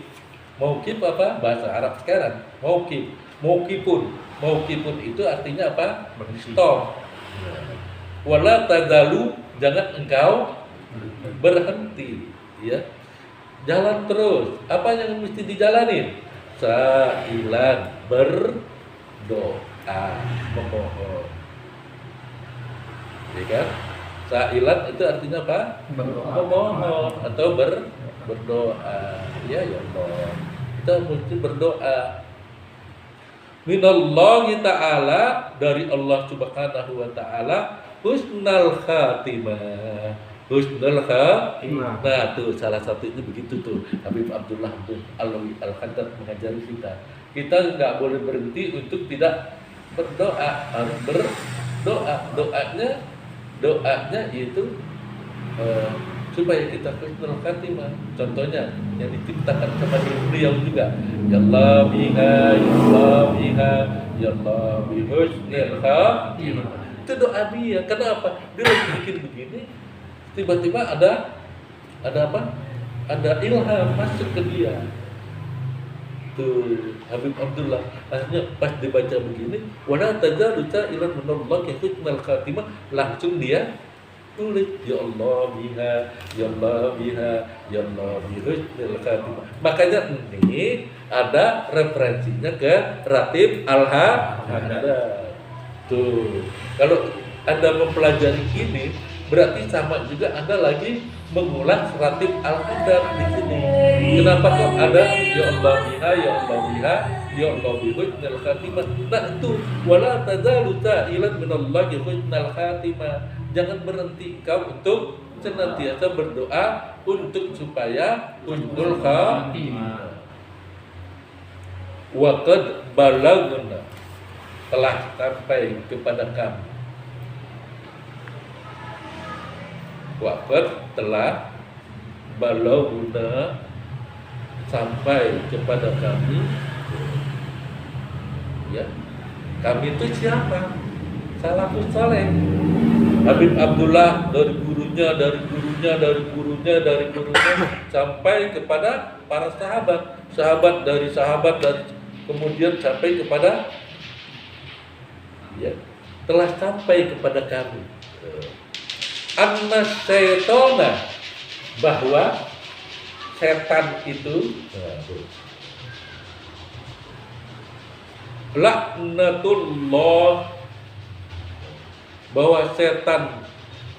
Mauqif apa? Bahasa Arab sekarang. Mauqif. Mauqifun itu artinya apa? Stop. Wala tazalu, jangan engkau berhenti, ya. Jalan terus. Apa yang mesti dijalanin? Sa'ilan, berdoa, memohon. Ya kan? Sa'ilan itu artinya apa? Memohon atau berdoa. Ya Allah. Kita mesti berdoa. Minallahi ta'ala, dari Allah Subhanahu wa ta'ala, husnal khatimah. Husnul khatimah. Nah, tuh salah satu itu begitu tuh. Habib Abdullah Alawi Al-Khaddad mengajari kita. Kita nggak boleh berhenti untuk tidak berdoa, harus berdoa. Doanya itu supaya kita husnul khatimah. Contohnya yang diciptakan sama beliau juga. Ya Allah biha, ya Allah biha, ya Allah bi husnul khatimah. Itu doa dia. Kenapa? Dia lagi bikin begini, tiba-tiba ada apa? Ada ilham masuk ke dia. Tuh Habib Abdullah akhirnya pas dibaca begini, wala tazalu sa'ilan minallahi husnul khatimah, langsung dia tulis ya Allah biha, ya Allah biha, ya Allah bi husnul khatimah. Makanya ini ada referensinya ke Ratib Al-Haddad. Tuh, kalau Anda mempelajari ini, berarti sama juga Anda lagi mengulas Ratib Al-Haddad di sini. Kenapa kok ada ya Allah biha, ya Allah biha, ya Allah bi husnul khatimah? Nah itu wala tazalu sa'ilan minallahi husnul khatimah. Jangan berhenti kau untuk senantiasa berdoa untuk supaya husnul khatimah. Wa qad balagna, telah sampai kepada kami. Waqad telah balagna, sampai kepada kami. Ya, kami itu siapa? Salafus saleh. Habib Abdullah dari gurunya sampai kepada para sahabat dari kemudian sampai kepada, ya, telah sampai kepada kami. Anna syaitona, bahwa setan itu laknatullah, bahwa setan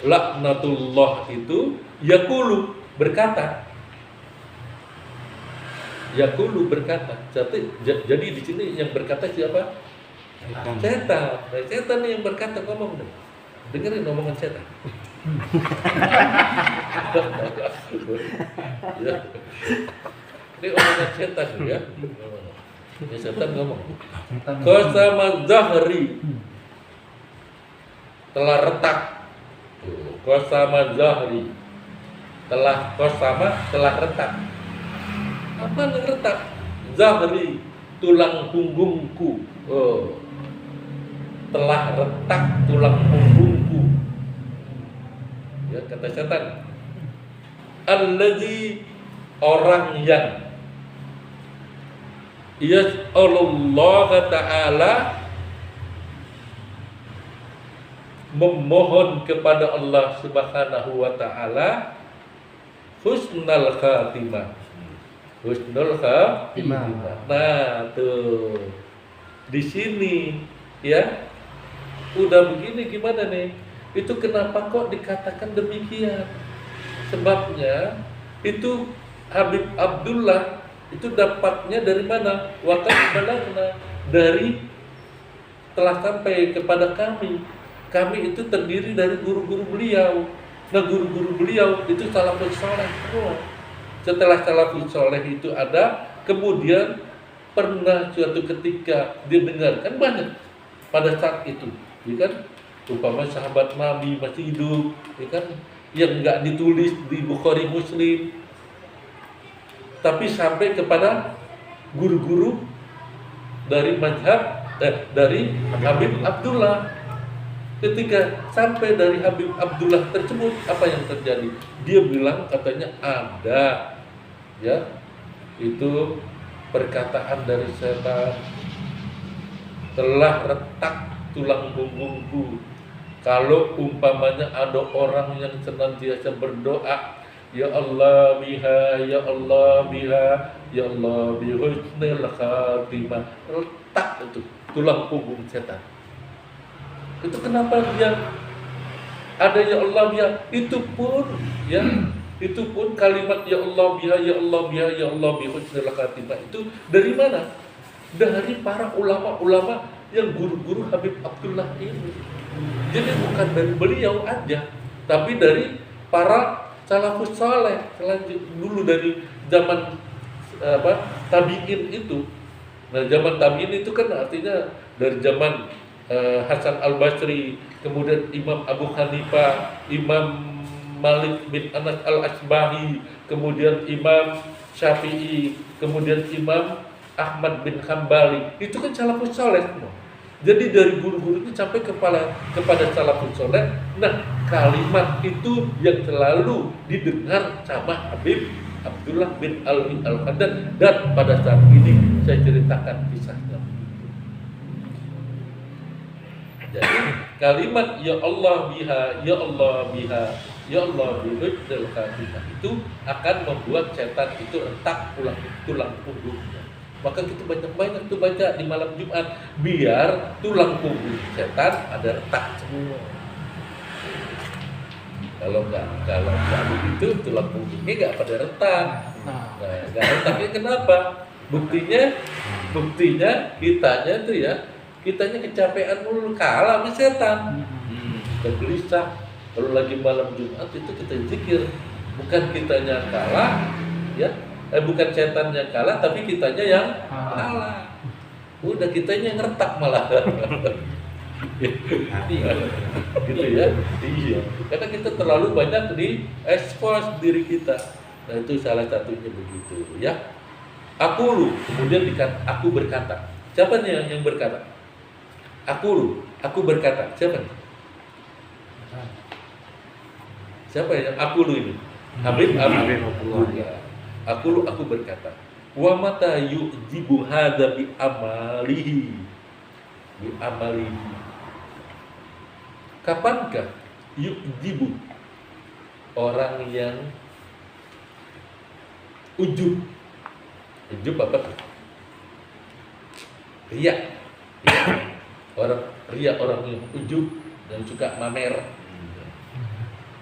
laknatullah itu yaqulu, berkata. Yaqulu, berkata. Jadi di sini yang berkata siapa? Setan. Nah, setan yang berkata, ngomong deh. Dengerin omongan setan. Ya. Ini omongan setan ya. Ini setan ngomong. Qasama zahri, telah retak. Qasama zahri, telah retak. Apa yang retak? Zahri, tulang punggungku. Oh, telah retak tulang punggungku. Ya, kata setan. Allazi, orang yang Allah Ta'ala, memohon kepada Allah Subhanahu wa Ta'ala husnul khatimah. Husnul khatimah. Nah, tuh. Di sini ya. Udah begini gimana nih? Itu kenapa kok dikatakan demikian? Sebabnya itu Habib Abdullah itu dapatnya dari mana? Wakat balagna, dari telah sampai kepada kami. Kami itu terdiri dari guru-guru beliau. Nah, guru-guru beliau itu salafus saleh semua. Setelah salafus saleh itu ada, kemudian pernah suatu ketika didengarkan banyak pada saat itu, ya kan? Umpama sahabat Nabi masih hidup, ya kan? Yang nggak ditulis di Bukhari Muslim, tapi sampai kepada guru-guru dari mazhab dari Habib Abdullah. Ketika sampai dari Habib Abdullah tersebut, apa yang terjadi? Dia bilang katanya ada, ya, itu perkataan dari setan, telah retak tulang punggungku. Kalau umpamanya ada orang yang senantiasa berdoa, ya Allah biha, ya Allah biha, ya Allah bi husnil khatimah, retak itu tulang punggung setan. Itu kenapa dia ada ya Allah biha, itu pun ya, itu pun kalimat ya Allah biha, ya Allah biha, ya Allah bi husnil khatimah itu dari mana? Dari para ulama-ulama yang guru-guru Habib Abdullah ini. Jadi bukan dari beliau aja, tapi dari para salafus saleh dulu dari zaman tabi'in itu. Nah, zaman tabi'in itu kan artinya dari zaman Hasan Al-Basri, kemudian Imam Abu Hanifah, Imam Malik bin Anas Al-Asbahi, kemudian Imam Syafi'i, kemudian Imam Ahmad bin Hambali. Itu kan salafus saleh semua. Jadi dari guru-guru itu sampai kepada salafus saleh. Nah, kalimat itu yang selalu didengar sama Habib Abdullah bin Alwi Al-Haddad, dan pada saat ini saya ceritakan kisahnya. Jadi kalimat ya Allah biha, ya Allah biha, ya Allah bihujjal khatimah itu akan membuat setan itu retak tulang punggungnya. Maka kita banyak-banyak tuh baca di malam Jumat, biar tulang punggung setan ada retak semua. Kalau nggak begitu, tulang punggungnya nggak pada retak. Nah, nggak retaknya kenapa? Buktinya kitanya tuh ya, kitanya kecapean mulu, kalah sama setan. Kita gelisah. Kalau lagi malam Jumat itu kita zikir, bukan kitanya kalah, ya. Bukan setan yang kalah, tapi kitanya yang kalah. Udah kitanya yang retak malah. Gitu ya. Iya. Karena kita terlalu banyak di expose diri kita. Nah, itu salah satunya begitu, ya. Aku kemudian aku berkata. Siapa nih yang berkata? Aku berkata. Siapa nih? Siapa yang aku ini? Habib Abdullah. Aku berkata, wa mata yu'jibu hadza bi amalihi. Kapankah yu'jibu orang yang ujub? Ujub apa tuh? Riya. Orang yang ujub dan suka mamer.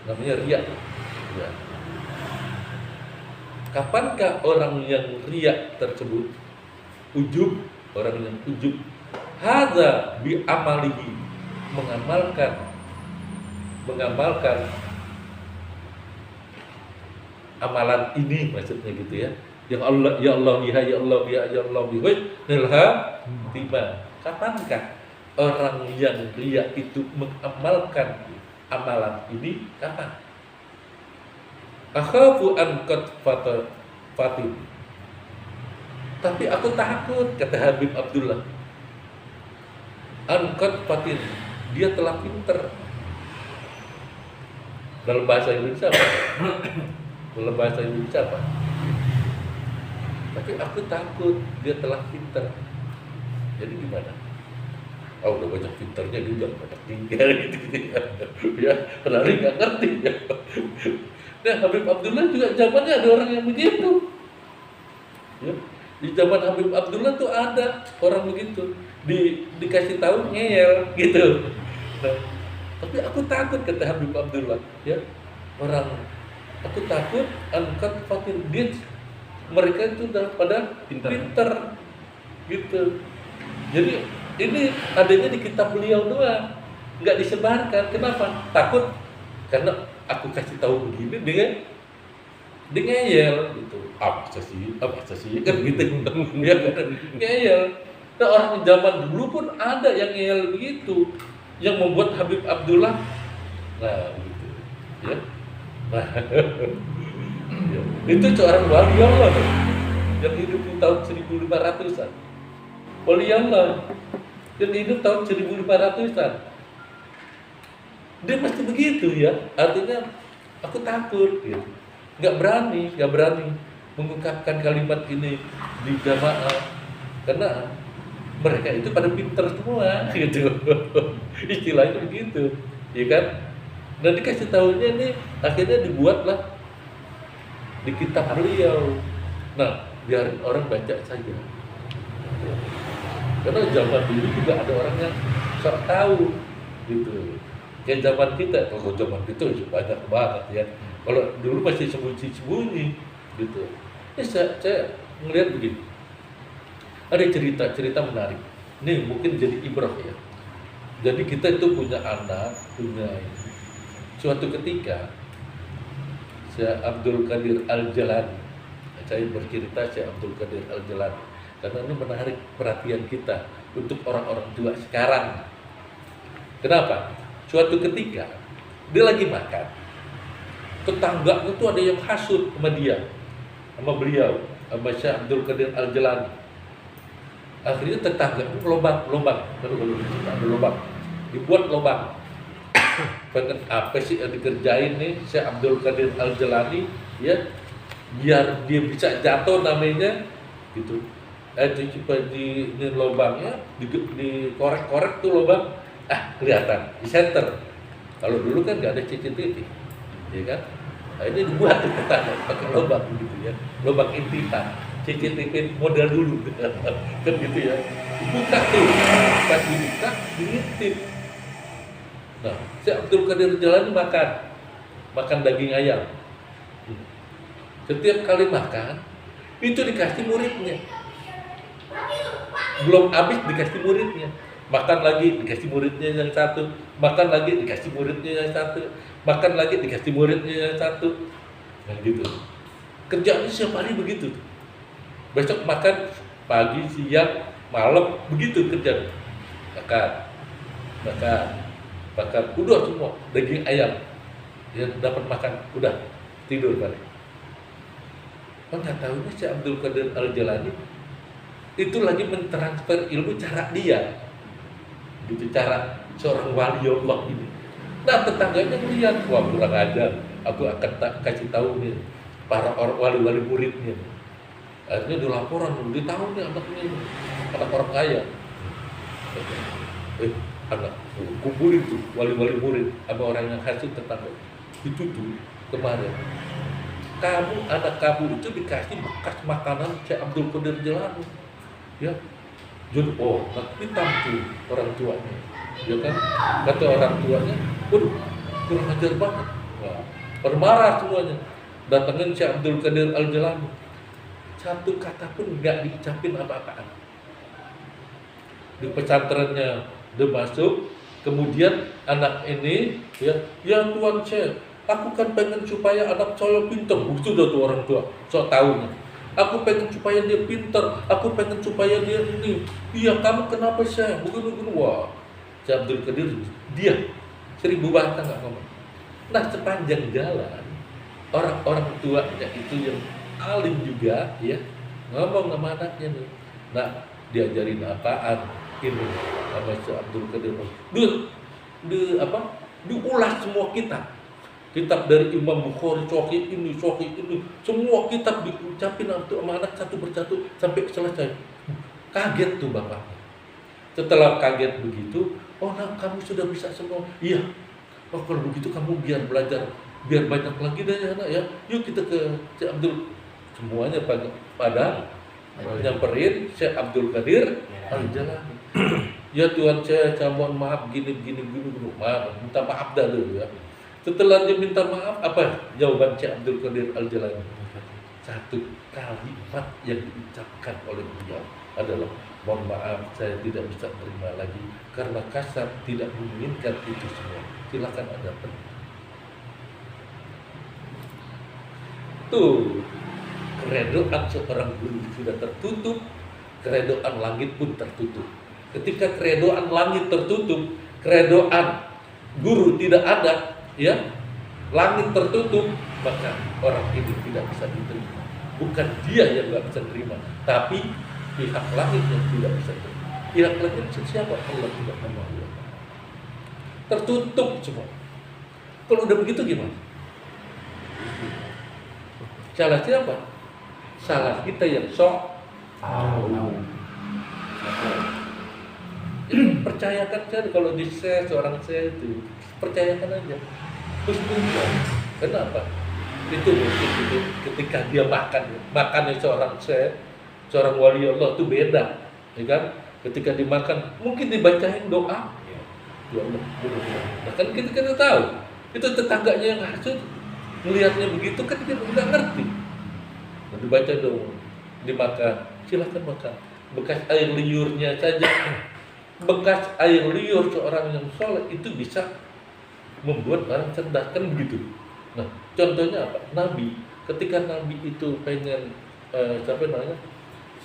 Namanya riya. Ya. Kapankah orang yang riya tersebut ujub, orang yang ujub, hadza bi amalihi, mengamalkan amalan ini, maksudnya gitu ya. Yang Allah ya Allah biha, ya Allah biha, ya Allah biha nilha tiba. Kapankah orang yang riya itu mengamalkan amalan ini? Kapan? Akhafu an qad fatin. Tapi aku takut, kata Habib Abdullah. An qad fatin, dia telah pinter. Dalam bahasa Indonesia apa? Dalam bahasa Indonesia apa? Tapi aku takut dia telah pinter. Jadi gimana? Oh, udah banyak pinternya dia jangan banyak tinggal gitu ya. Ya, lari nggak ngerti ya. Nah, Habib Abdullah juga zamannya ada orang yang begitu. Ya. Di zaman Habib Abdullah tuh ada orang begitu. Dikasih tahu ngeyel gitu. Nah, tapi aku takut kata Habib Abdullah, ya. Orang aku takut angkat fakir dia, mereka itu daripada pinter gitu. Jadi ini adanya di kitab beliau doang, nggak disebarkan. Kenapa? Takut karena aku kasih tahu begini dia ngeyel gitu. Apa sih kan gitu. Ya kan ngeyel. Nah, orang zaman dulu pun ada yang ngeyel begitu, yang membuat Habib Abdullah nah gitu. Ya. Nah, ya. Itu seorang wali Allah yang hidup di tahun 1500-an. Wali Allah yang hidup tahun 1500-an. Dia pasti begitu ya. Artinya aku takut gitu. Nggak berani mengungkapkan kalimat ini di jamaah karena mereka itu pada pinter semua gitu. Istilahnya begitu, ya kan? Dan dikasih tahunya nih akhirnya dibuatlah di kitab beliau. Nah, biarin orang baca saja. Karena zaman dulu juga ada orang yang sok tahu gitu. Kayak zaman kita, kalau zaman kita banyak banget ya. Kalau dulu masih sembunyi-sembunyi gitu. Ya, saya melihat begini. Ada cerita menarik. Ini mungkin jadi ibrah ya. Jadi kita itu punya anak, punya suatu ketika Syekh Abdul Qadir Al-Jalani. Saya bercerita Syekh Abdul Qadir Al-Jalani karena ini menarik perhatian kita untuk orang-orang tua sekarang. Kenapa? Suatu ketika dia lagi makan, tetangganya tuh ada yang hasut sama dia, sama beliau, sama Syekh Abdul Qadir Al-Jalani. Akhirnya tetangganya lobang, dibuat lobang. Pengen apa sih yang dikerjain nih Syekh Abdul Qadir Al-Jalani ya, biar dia bisa jatuh namanya gitu. Di lobangnya dikorek-korek tuh lobang, kelihatan di center. Kalau dulu kan nggak ada CCTV, ya kan? Nah, ini dibuat di tetangga pakai lobang gitu ya, lobang intitan, CCTV model dulu kan gitu ya. Buka tuh, pas dibuka diintip. Nah, Syekh Abdul Qadir Jalani makan daging ayam. Setiap kali makan itu dikasih muridnya. Belum habis dikasih muridnya. Makan lagi dikasih muridnya yang satu, makan lagi dikasih muridnya yang satu, makan lagi dikasih muridnya yang satu. Nah gitu. Kerjaannya setiap hari begitu. Besok makan pagi, siang, malam begitu kerjaan. Makan udah semua daging ayam. Dia dapat makan, udah tidur balik. Nggak tahunya Syekh Abdul Qadir Al-Jalani itu lagi mentransfer ilmu cara dia, gitu, cara seorang wali Allah ini. Nah tetangganya melihat, wah kurang ajar, aku akan kasih tahu nih para wali-wali muridnya. Akhirnya dilaporan, ditahu nih anaknya ini, anak orang kaya. Anak kumpulin tuh wali-wali murid sama orang yang hasut tetangga. Itu tuh kemarin anak kamu itu dikasih bekas makanan Syekh Abdul Qadir Jalani, ya. Jadi hitam tuh orang tuanya, ya kan? Kata orang tuanya, waduh, kurang ajar banget. Wah, bermarah semuanya. Datangin Syekh Abdul Qadir Al-Jalani, satu kata pun nggak diucapin apa-apaan. Di pesantrennya dia masuk, kemudian anak ini, ya Tuan Syekh, aku kan pengen supaya anak saya pintar. Sudah tuh orang tua, so tahunya. Aku pengen supaya dia pintar, aku pengen supaya dia ini. Iya, kamu kenapa Syekh? Begini. Wah, Syekh Abdul Qadir dia 1000 bahasa nggak ngomong. Nah sepanjang jalan orang-orang tuanya itu yang alim juga, ya ngomong sama anaknya nih. Nah diajarin apaan ini sama Syekh Abdul Qadir? Diulas semua kitab. Kitab dari Imam Bukhari, Sahih ini, semua kitab diucapin sama anak satu persatu sampai selesai. Kaget tuh bapaknya. Setelah kaget begitu, oh nak kamu sudah bisa semua. Iya. Oh kalau begitu kamu biar belajar, biar banyak lagi deh ya anak ya. Yuk kita ke Syekh Abdul. Semuanya pada nyamperin Syekh Abdul Qadir Al-Jalani. Ya Tuhan saya mohon maaf gini, maaf, minta maaf dah dulu ya. Setelah dia minta maaf, apa jawaban Syekh Abdul Qadir Al-Jalani? Satu kalimat yang diucapkan oleh beliau adalah, mohon maaf saya tidak bisa terima lagi karena kasar tidak menginginkan itu semua. Silakan ada pergi. Tuh, keredoan seorang guru sudah tertutup, keredoan langit pun tertutup. Ketika keredoan langit tertutup, keredoan guru tidak ada, ya, langit tertutup, maka orang ini tidak bisa diterima. Bukan dia yang nggak bisa terima, tapi pihak langit yang tidak bisa terima. Pihak langit siapa? Allah tidak mau. Tertutup semua. Kalau udah begitu gimana? Salah siapa? Salah kita yang sok percayakan saja. Kalau di seorang saya itu percayakan aja. Husnuzon. Kenapa? Itu mungkin itu ketika dia makannya seorang wali Allah itu beda, ya kan? Ketika dimakan mungkin dibacain doa. Ya Allah, nah, kan kita tahu itu tetangganya yang hasut melihatnya begitu kan dia nggak ngerti. Nah, dibaca dong, dimakan, silahkan makan. Bekas air liurnya saja, bekas air liur seorang yang soleh itu bisa membuat orang cerdas, kan begitu. Nah, contohnya apa? Nabi, ketika Nabi itu pengen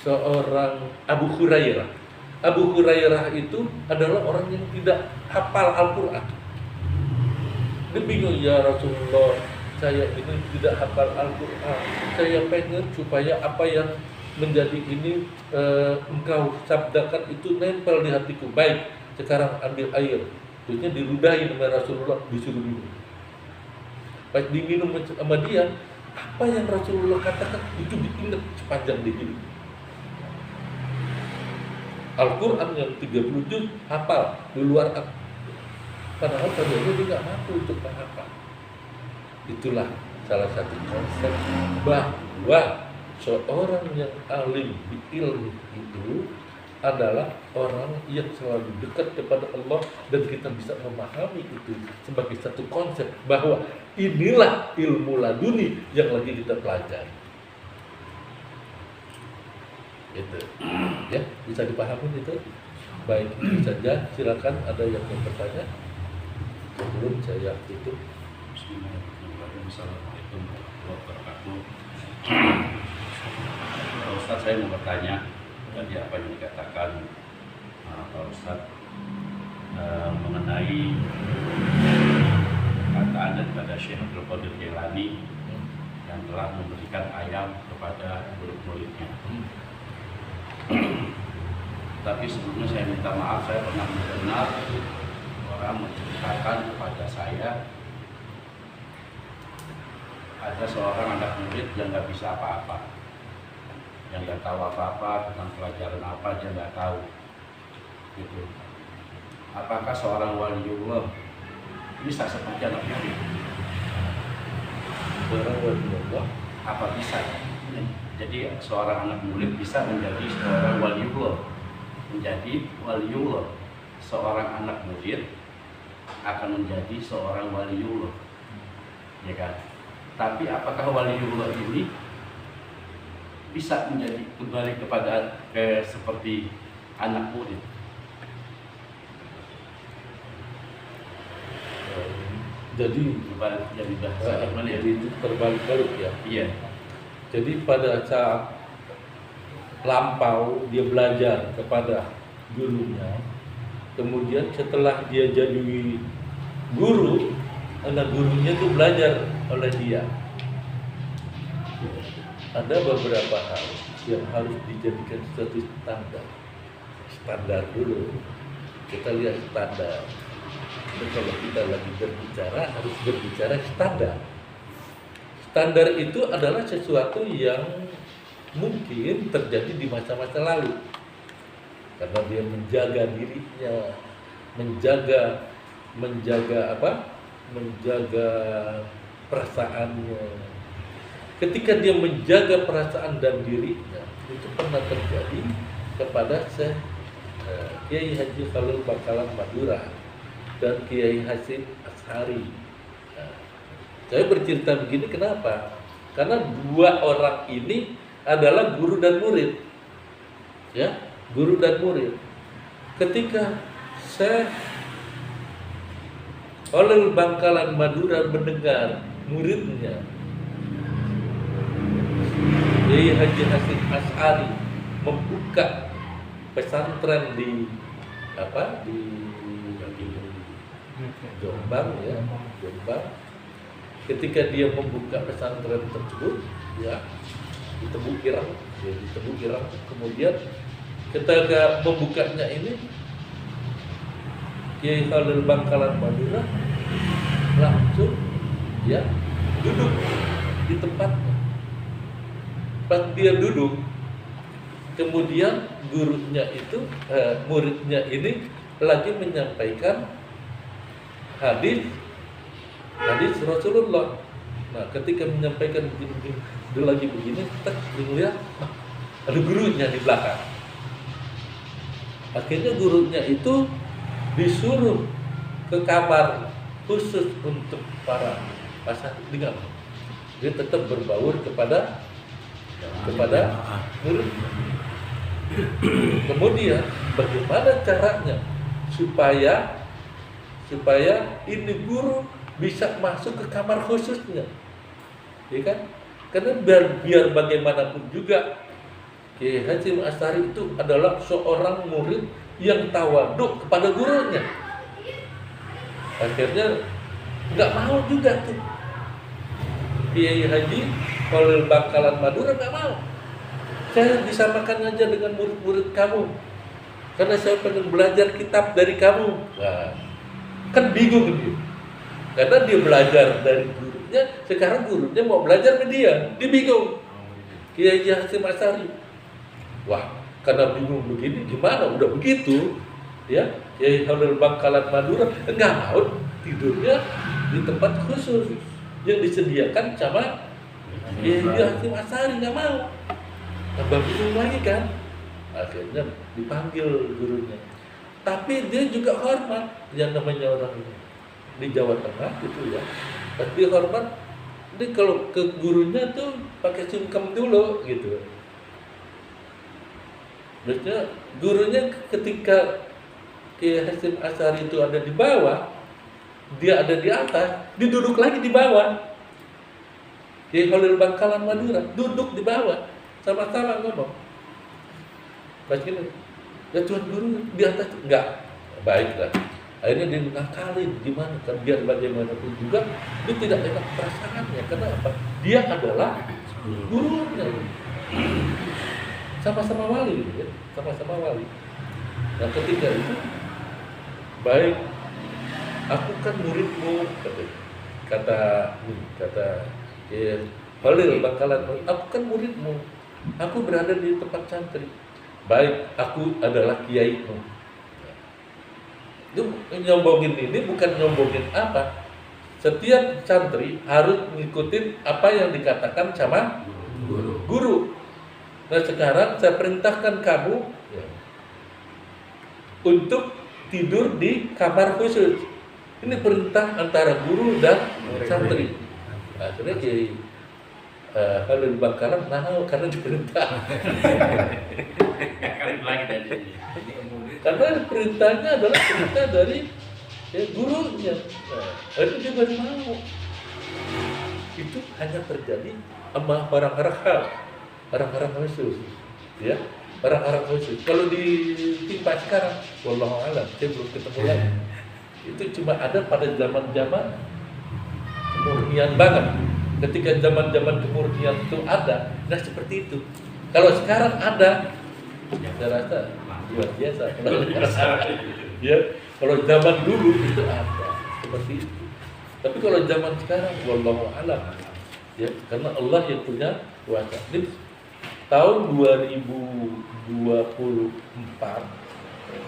seorang Abu Hurairah. Abu Hurairah itu adalah orang yang tidak hafal Al-Quran. Dia bingung, ya Rasulullah, saya ini tidak hafal Al-Quran. Saya pengen supaya apa yang menjadi ini engkau sabdakan itu nempel di hatiku. Baik, sekarang ambil air. Terusnya diludahin sama Rasulullah, disuruh minum. Pas diminum sama dia, apa yang Rasulullah katakan itu diingat sepanjang hidup. Al-Quran yang 30 juz hafal di luar padahal padahal dia nggak mampu untuk menghafal. Itulah salah satu konsep bahwa seorang yang alim di ilmu itu adalah orang yang selalu dekat kepada Allah, dan kita bisa memahami itu sebagai satu konsep bahwa inilah ilmu laduni yang lagi kita pelajari. Itu ya, bisa dipahami itu. Baik, itu saja. Silakan ada yang mau bertanya sebelum saya tutup. Assalamualaikum warahmatullahi wabarakatuh. Pak Ustadz, saya mau bertanya tadi apa yang dikatakan Pak Ustadz mengenai perkataan daripada Syekh Abdul Qadir Jailani yang telah memberikan ayam kepada murid-muridnya. Tapi sebelumnya saya minta maaf, saya pernah mendengar orang menceritakan kepada saya ada seorang anak murid yang nggak bisa apa-apa, yang nggak tahu apa-apa tentang pelajaran apa, dia nggak tahu gitu. Apakah seorang waliullah bisa seperti anak murid? Seorang waliullah apa bisa? Jadi seorang anak murid bisa menjadi seorang waliullah, seorang anak murid akan menjadi seorang waliullah, ya kan? Tapi apakah waliullah ini bisa menjadi kembali kepada seperti anak murid? Jadi bahasa gimana ya? Jadi itu terbalik-balik ya. Iya. Jadi pada saat lampau dia belajar kepada gurunya, kemudian setelah dia jadi guru, anak gurunya itu belajar oleh dia. Ada beberapa hal yang harus dijadikan suatu standar dulu. Kita lihat standar. kalau kita lagi berbicara harus berbicara standar. Standar itu adalah sesuatu yang mungkin terjadi di masa-masa lalu, karena dia menjaga dirinya, menjaga perasaannya. Ketika dia menjaga perasaan dan dirinya, itu pernah terjadi kepada Kiai Haji Khalil Bangkalan Madura dan Kiai Hasyim Asy'ari. Saya bercerita begini kenapa? Karena dua orang ini adalah guru dan murid, ya, guru dan murid. Ketika Syekh Khalil Bangkalan Madura mendengar muridnya Kiai Haji Hasyim Asy'ari membuka pesantren di Jombang, ya, Jombang. Ketika dia membuka pesantren tersebut, ya, di Tebu Ireng, kemudian ketika membukanya ini Kiai Khalil Bangkalan Madura langsung, ya, duduk di tempatnya. Pas dia duduk, kemudian gurunya itu, muridnya ini lagi menyampaikan hadis Rasulullah. Nah, ketika menyampaikan begini, dia lagi begini, dilihat ada gurunya di belakang. Akhirnya gurunya itu disuruh ke kamar khusus untuk para pasantren. Dengar, dia tetap berbaur kepada muridnya. Kemudian bagaimana caranya supaya ini guru bisa masuk ke kamar khususnya, ya kan? Karena biar bagaimanapun juga Kiai Hasyim Asy'ari itu adalah seorang murid yang tawaduk kepada gurunya. Akhirnya nggak mau juga tuh Kiai Haji Khalil Bangkalan Madura nggak mau. Saya disamakan aja dengan murid-murid kamu, karena saya pengen belajar kitab dari kamu. Nah, kan bingung dia, karena dia belajar dari gurunya, sekarang gurunya mau belajar ke dia bingung. Kiai Hasyim Asy'ari, wah, karena bingung begini gimana? Udah begitu, ya, Kiai Khalil Bangkalan Madura nggak mau tidurnya di tempat khusus yang disediakan sama Kiai Hasyim Asy'ari, nggak mau. Tambah bingung lagi kan? Akhirnya dipanggil gurunya. Tapi dia juga hormat, yang namanya orang ini di Jawa Tengah gitu, ya. Tapi hormat, dia kalau ke gurunya tuh pakai sungkem dulu gitu. Maksudnya gurunya ketika Kiai Hasyim Asy'ari itu ada di bawah, dia ada di atas, dia duduk lagi di bawah. Kiai Khalil Bangkalan Madura duduk di bawah, sama-sama ngomong. Pas gini, ya Tuan Guru di atas, enggak, baiklah. Akhirnya dia ngakalin, gimana kan, biar bagaimanapun juga dia tidak enak perasaannya. Karena apa? Dia adalah gurunya, sama-sama wali, ya, sama-sama wali. Nah, ketika itu, baik, aku kan muridmu, kata Khalil Bangkalan, aku kan muridmu, aku berada di tempat santri. Baik, aku adalah kiaimu. Itu nyombongin ini bukan nyombongin apa. Setiap santri harus mengikuti apa yang dikatakan sama guru. Nah, sekarang saya perintahkan kamu, ya, untuk tidur di kamar khusus. Ini perintah antara guru dan santri. Akhirnya Kiai Khalil Bangkalan karena diperintah. Karena perintahnya adalah perintah dari gurunya. Nah, itu dia baru mau. Itu hanya terjadi sama orang-orang khusus, ya, orang-orang khusus. Kalau ditimpa sekarang, wallahu a'lam, saya belum ketemu lagi. Itu cuma ada pada zaman-zaman kemurnian banget. Ketika zaman-zaman kemurnian itu ada, nah seperti itu. Kalau sekarang ada, saya rasa luar biasa. Ya, kalau zaman dulu itu ada seperti itu. Tapi kalau zaman sekarang, wallahu a'lam. Ya, karena Allah yang punya kuasa. Ini tahun 2024,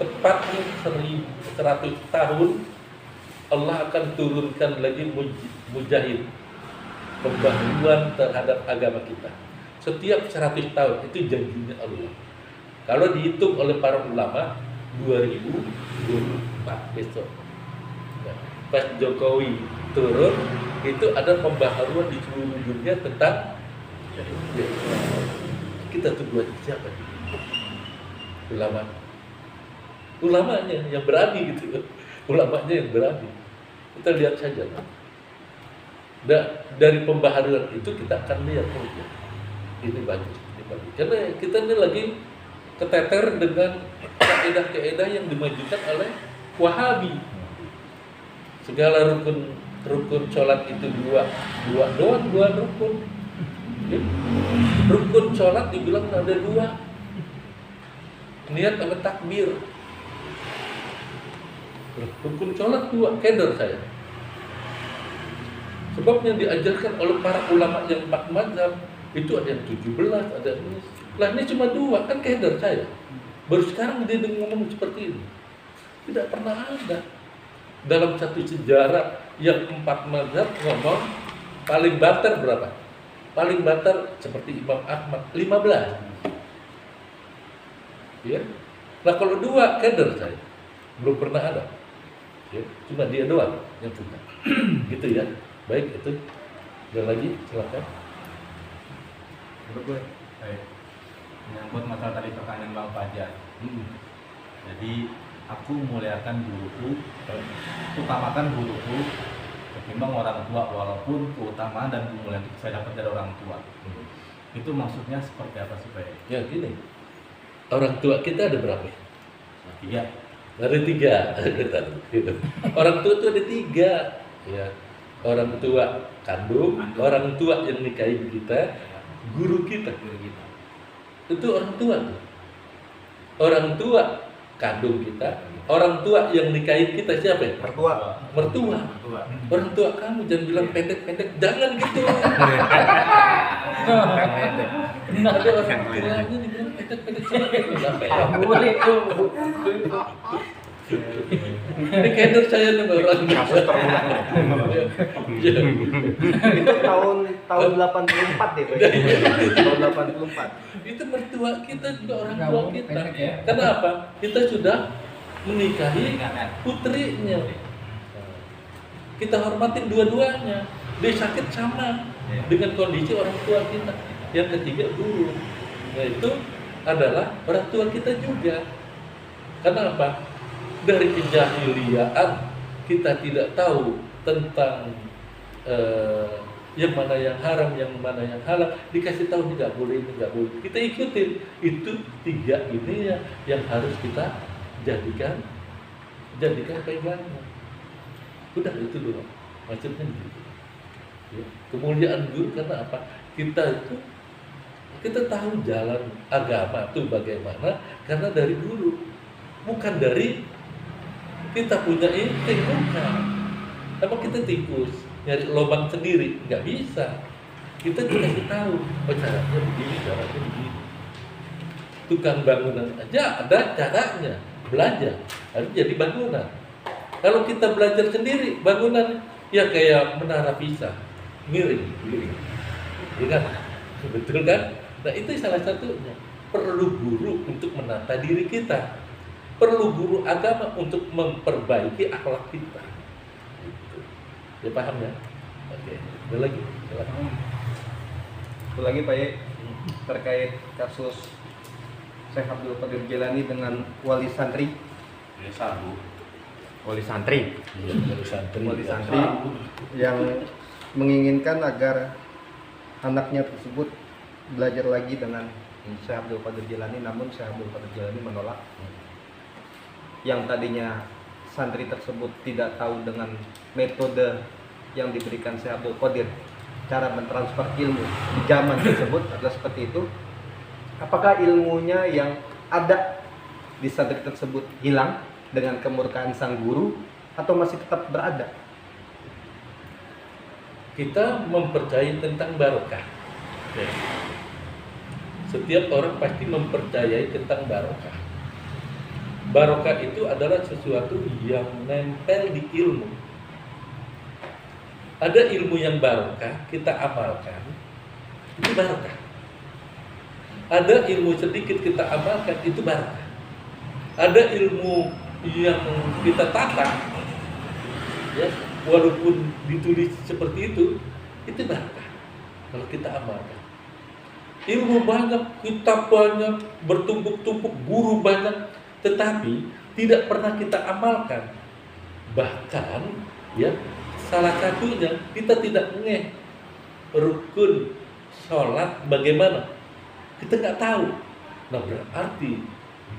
tepatnya 1100 tahun, Allah akan turunkan lagi mujahid, pembaharuan terhadap agama kita. Setiap 100 tahun, itu janjinya Allah. Kalau dihitung oleh para ulama, 2024 besok. Nah, pas Jokowi turun, itu ada pembaharuan di seluruh dunia tentang ya, kita tunggu aja siapa? Ulamanya yang berani gitu. Ulamanya yang berani. Kita lihat saja. Dari pembaharuan itu kita akan lihat ini bagus. Karena kita ini lagi keteter dengan kaedah-kaedah yang dimajukan oleh Wahabi. Segala rukun sholat itu dua rukun. Ya. Rukun sholat dibilang ada 2. Niat sama takbir. Rukun sholat 2, keder saya. Sebab yang diajarkan oleh para ulama yang 4 mazhab itu ada yang 17, ada yang ini. Lah ini cuma 2, kan keder saya. Baru sekarang dia ngomong seperti ini. Tidak pernah ada dalam satu sejarah yang 4 mazhab ngomong paling banter berapa? Paling banter seperti Imam Ahmad 15. Ya. Nah kalau 2 keder saya. Belum pernah ada. Ya, cuma dia doang yang punya. Gitu ya. Baik itu. Ada lagi silakan. Menurut gue, menyangkut masalah tadi pertanyaan Bang Fajar. Jadi aku muliakan guruku, utamakan guruku ketimbang orang tua, walaupun keutamaan dan kemuliaan itu saya dapat dari orang tua. Itu maksudnya seperti apa sih Pak? Ya gini, orang tua kita ada berapa? 3. Ada 3. Gitu. Orang tua itu ada 3. Ya. Orang tua kandung, orang tua yang nikahi kita, guru kita. Itu orang tua. Orang tua kandung kita, orang tua yang nikahin kita siapa ya? Mertua. Orang tua kamu jangan bilang pendek-pendek, jangan gitu. Ada orang tuanya dibilang pendek-pendek, Boleh tuh. ini keder saya nih orang. Itu tahun 84 deh, Pak. Tahun 84. Itu mertua kita juga orang tua kita. Kenapa? Kita sudah menikahi putrinya. Kita hormatin dua-duanya. Dia sakit sama dengan kondisi orang tua kita. Yang ketiga guru. Nah itu adalah orang tua kita juga. Kenapa? Dari kejahiliaan kita tidak tahu tentang yang mana yang haram, yang mana yang halal, dikasih tahu ini nggak boleh, ini nggak boleh. Kita ikutin. Itu 3 ini yang harus kita jadikan pegangan. Udah itu dulu. Maksudnya gitu. Ya. Kemuliaan guru karena apa? Kita tahu jalan agama itu bagaimana karena dari guru, bukan dari kita punya insting, bukan. Apa kita tikus nyari lubang sendiri? Nggak bisa. Kita dikasih tahu, caranya begini, caranya begini. Tukang bangunan aja ada caranya, belajar harus jadi bangunan. Kalau kita belajar sendiri bangunan, ya kayak menara Pisa, miring. Ya kan? Betul kan? Nah itu salah satunya. Perlu guru untuk menata diri kita. Perlu guru agama untuk memperbaiki akhlak kita. Gitu. Ya paham ya? Oke. Ada lagi? Silakan. Satu lagi Pak Ye, terkait kasus Syekh Abdul Qadir Jilani dengan wali santri. Wali santri. Ya, Wali santri yang menginginkan agar anaknya tersebut belajar lagi dengan Syekh Abdul Qadir Jilani, namun Syekh Abdul Qadir Jilani menolak. Yang tadinya santri tersebut tidak tahu dengan metode yang diberikan Syekh Abdul Qadir, cara mentransfer ilmu di zaman tersebut adalah seperti itu. Apakah ilmunya yang ada di santri tersebut hilang dengan kemurkaan sang guru atau masih tetap berada? Kita mempercayai tentang barokah. Ya. Setiap orang pasti mempercayai tentang barokah. Barokah itu adalah sesuatu yang nempel di ilmu. Ada ilmu yang barokah, kita amalkan, itu barokah. Ada ilmu sedikit kita amalkan, itu barokah. Ada ilmu yang kita tata, ya, walaupun ditulis seperti itu barokah kalau kita amalkan. Ilmu banyak, kitab banyak, bertumpuk-tumpuk, guru banyak, tetapi tidak pernah kita amalkan. Bahkan ya, salah satunya kita tidak ngeh rukun sholat bagaimana, kita nggak tahu. Nah, berarti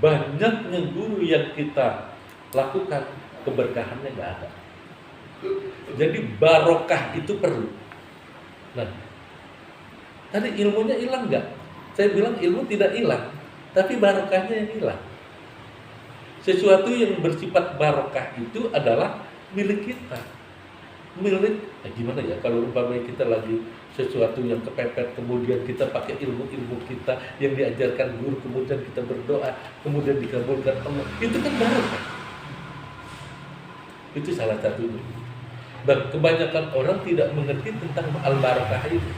banyaknya guru yang kita lakukan, keberkahannya nggak ada. Jadi barokah itu perlu. Nah, tadi ilmunya hilang nggak? Saya bilang ilmu tidak hilang, tapi barokahnya yang hilang. Sesuatu yang bersifat barokah itu adalah milik kita. Milik, gimana ya kalau umpamanya kita lagi sesuatu yang kepepet, kemudian kita pakai ilmu-ilmu kita yang diajarkan guru, kemudian kita berdoa, kemudian dikabulkan Allah, itu kan barokah. Itu salah satunya. Dan kebanyakan orang tidak mengerti tentang al-barokah itu.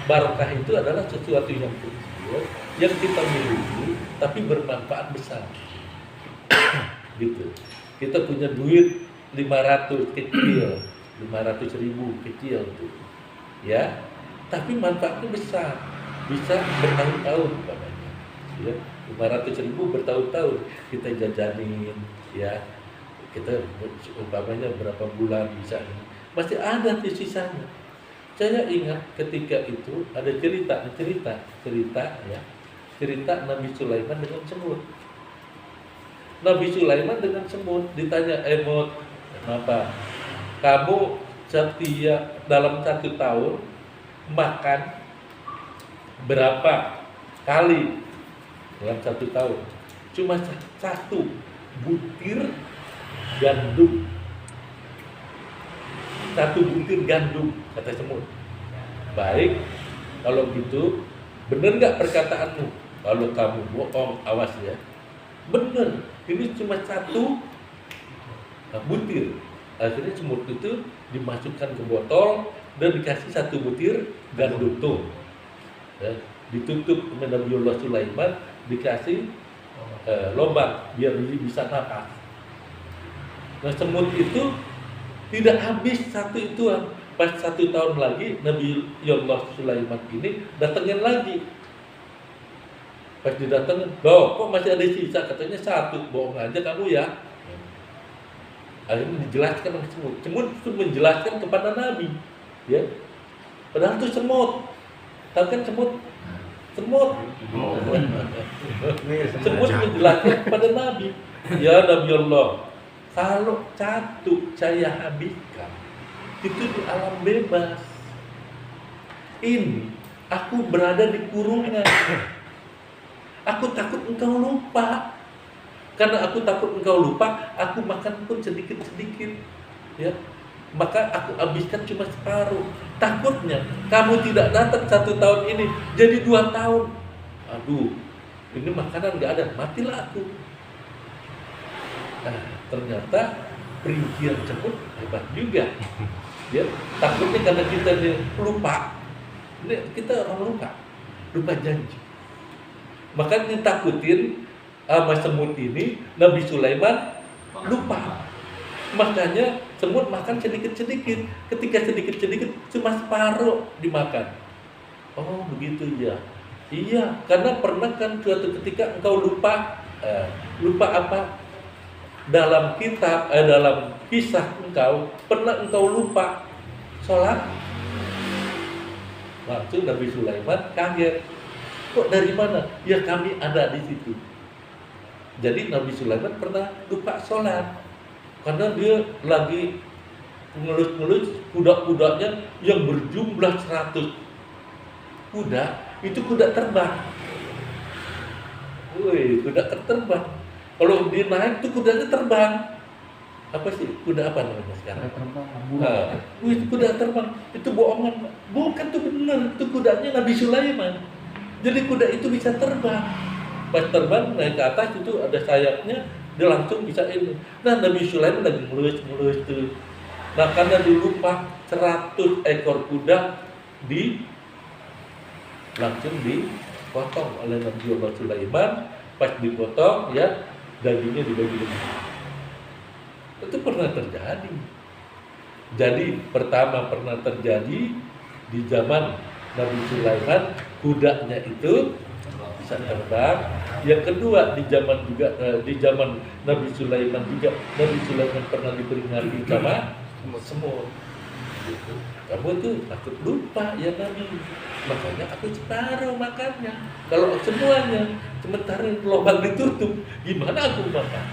Barokah itu adalah sesuatu yang kecil yang kita miliki tapi bermanfaat besar. Gitu. Kita punya duit 500 kecil, 500.000 kecil tuh. Ya. Tapi manfaatnya besar. Bisa bertahun-tahun umpamanya. Ya, 500.000 bertahun-tahun kita jajanin, ya. Kita umpamanya berapa bulan bisa, masih ada di sisanya. Saya ingat ketika itu ada cerita ya, cerita Nabi Sulaiman dengan semut. Nabi Sulaiman dengan semut ditanya, Emot, kenapa kamu setiap dalam 1 tahun makan berapa kali dalam 1 tahun? Cuma 1 butir gandum. 1 butir gandum, kata semut. Baik, kalau gitu benar nggak perkataanmu? Kalau kamu bohong, awas ya. Benar, ini cuma 1 butir. Akhirnya semut itu dimasukkan ke botol dan dikasih 1 butir gandum tuh. Ya, ditutup sama Nabiullah Sulaiman, dikasih lubang biar bisa napas. Nah, semut itu tidak habis 1 ituan. Pas 1 tahun lagi Nabiullah Sulaiman ini datengin lagi. Pas didatengin, loh kok masih ada sisa? Katanya 1, bohong aja kamu ya. Akhirnya dijelaskan oleh semut. Semut itu menjelaskan kepada Nabi, ya. Padahal itu semut. Tahu kan semut? Semut menjelaskan kepada Nabi, ya Nabi Allah, kalau 1 saya habiskan itu di alam bebas. Ini aku berada di kurungan. Aku takut engkau lupa. Karena aku takut engkau lupa, aku makan pun sedikit-sedikit. Ya. Maka aku habiskan cuma separuh. Takutnya kamu tidak datang 1 tahun ini, jadi 2 tahun. Aduh, ini makanan nggak ada, matilah aku. Nah, ternyata perincian semut hebat juga. Ya, takutnya karena kita lupa. Ini kita orang lupa janji. Maka ditakutin sama semut ini, Nabi Sulaiman lupa. Makanya semut makan sedikit-sedikit. Ketika sedikit-sedikit cuma separuh dimakan. Oh begitu ya. Iya, karena pernah kan suatu ketika engkau lupa. Lupa apa? Dalam kitab, dalam kisah engkau, pernah engkau lupa sholat. Langsung Nabi Sulaiman kaget. Kok dari mana? Ya kami ada di situ. Jadi Nabi Sulaiman pernah lupa sholat. Karena dia lagi ngelus-ngelus kuda-kudanya yang berjumlah 100 kuda. Itu kuda terbang. Wih, kuda terbang. Kalau dia naik tuh kudanya terbang. Apa sih? Kuda apa namanya sekarang? Nah, kuda terbang. Itu bohongan. Bukan tuh bener. Itu kudanya Nabi Sulaiman. Jadi kuda itu bisa terbang. Pas terbang naik ke atas itu ada sayapnya, dia langsung bisa ini. Nah Nabi Sulaiman lagi mulus tuh. Nah karena dilupa 100 ekor kuda langsung dipotong oleh Nabi Allah Sulaiman. Pas dipotong ya dagingnya dibagi-bagi. Itu pernah terjadi. Jadi pertama pernah terjadi di zaman Nabi Sulaiman, kudanya itu bisa terbang. Yang kedua di zaman Nabi Sulaiman juga, Nabi Sulaiman pernah diperingati sama semut. Gitu. Kamu tuh takut lupa ya Nabi, makanya aku separuh makannya. Kalau semuanya sementara lubang ditutup, gimana aku makan?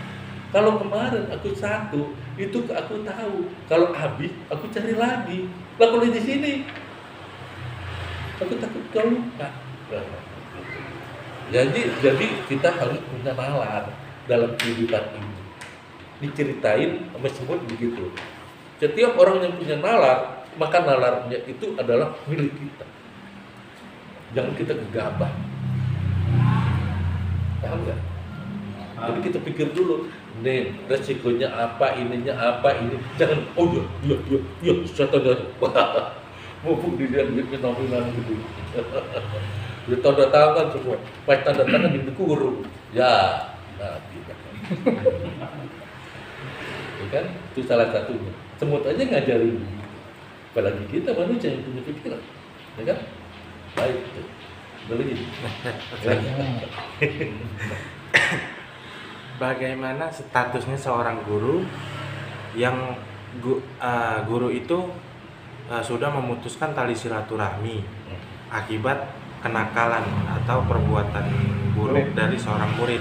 Kalau kemarin aku satu, itu aku tahu. Kalau habis, aku cari lagi. Lah kalau di sini, aku takut kau lupa. Jadi kita harus punya nalar dalam kehidupan ini. Diceritain sama semut begitu. Setiap orang yang punya nalar, maka nalarnya itu adalah milik kita. Jangan kita gegabah. Paham nggak? Jadi kita pikir dulu, nih resikonya apa, ininya apa, ini. Jangan, oh iya, setan dari. Mumpung dilihat duitnya nominal gitu. Udah tanda tangan semua, pas tanda tangan dikurung. Ya, nah tidak. Ya kan? Itu salah satunya. Semut aja ngajarin. Apalagi kita manusia yang punya pikiran. Ya kan? Baik itu. Boleh gini. Bagaimana statusnya seorang guru yang guru itu sudah memutuskan tali silaturahmi akibat kenakalan atau perbuatan buruk dari seorang murid?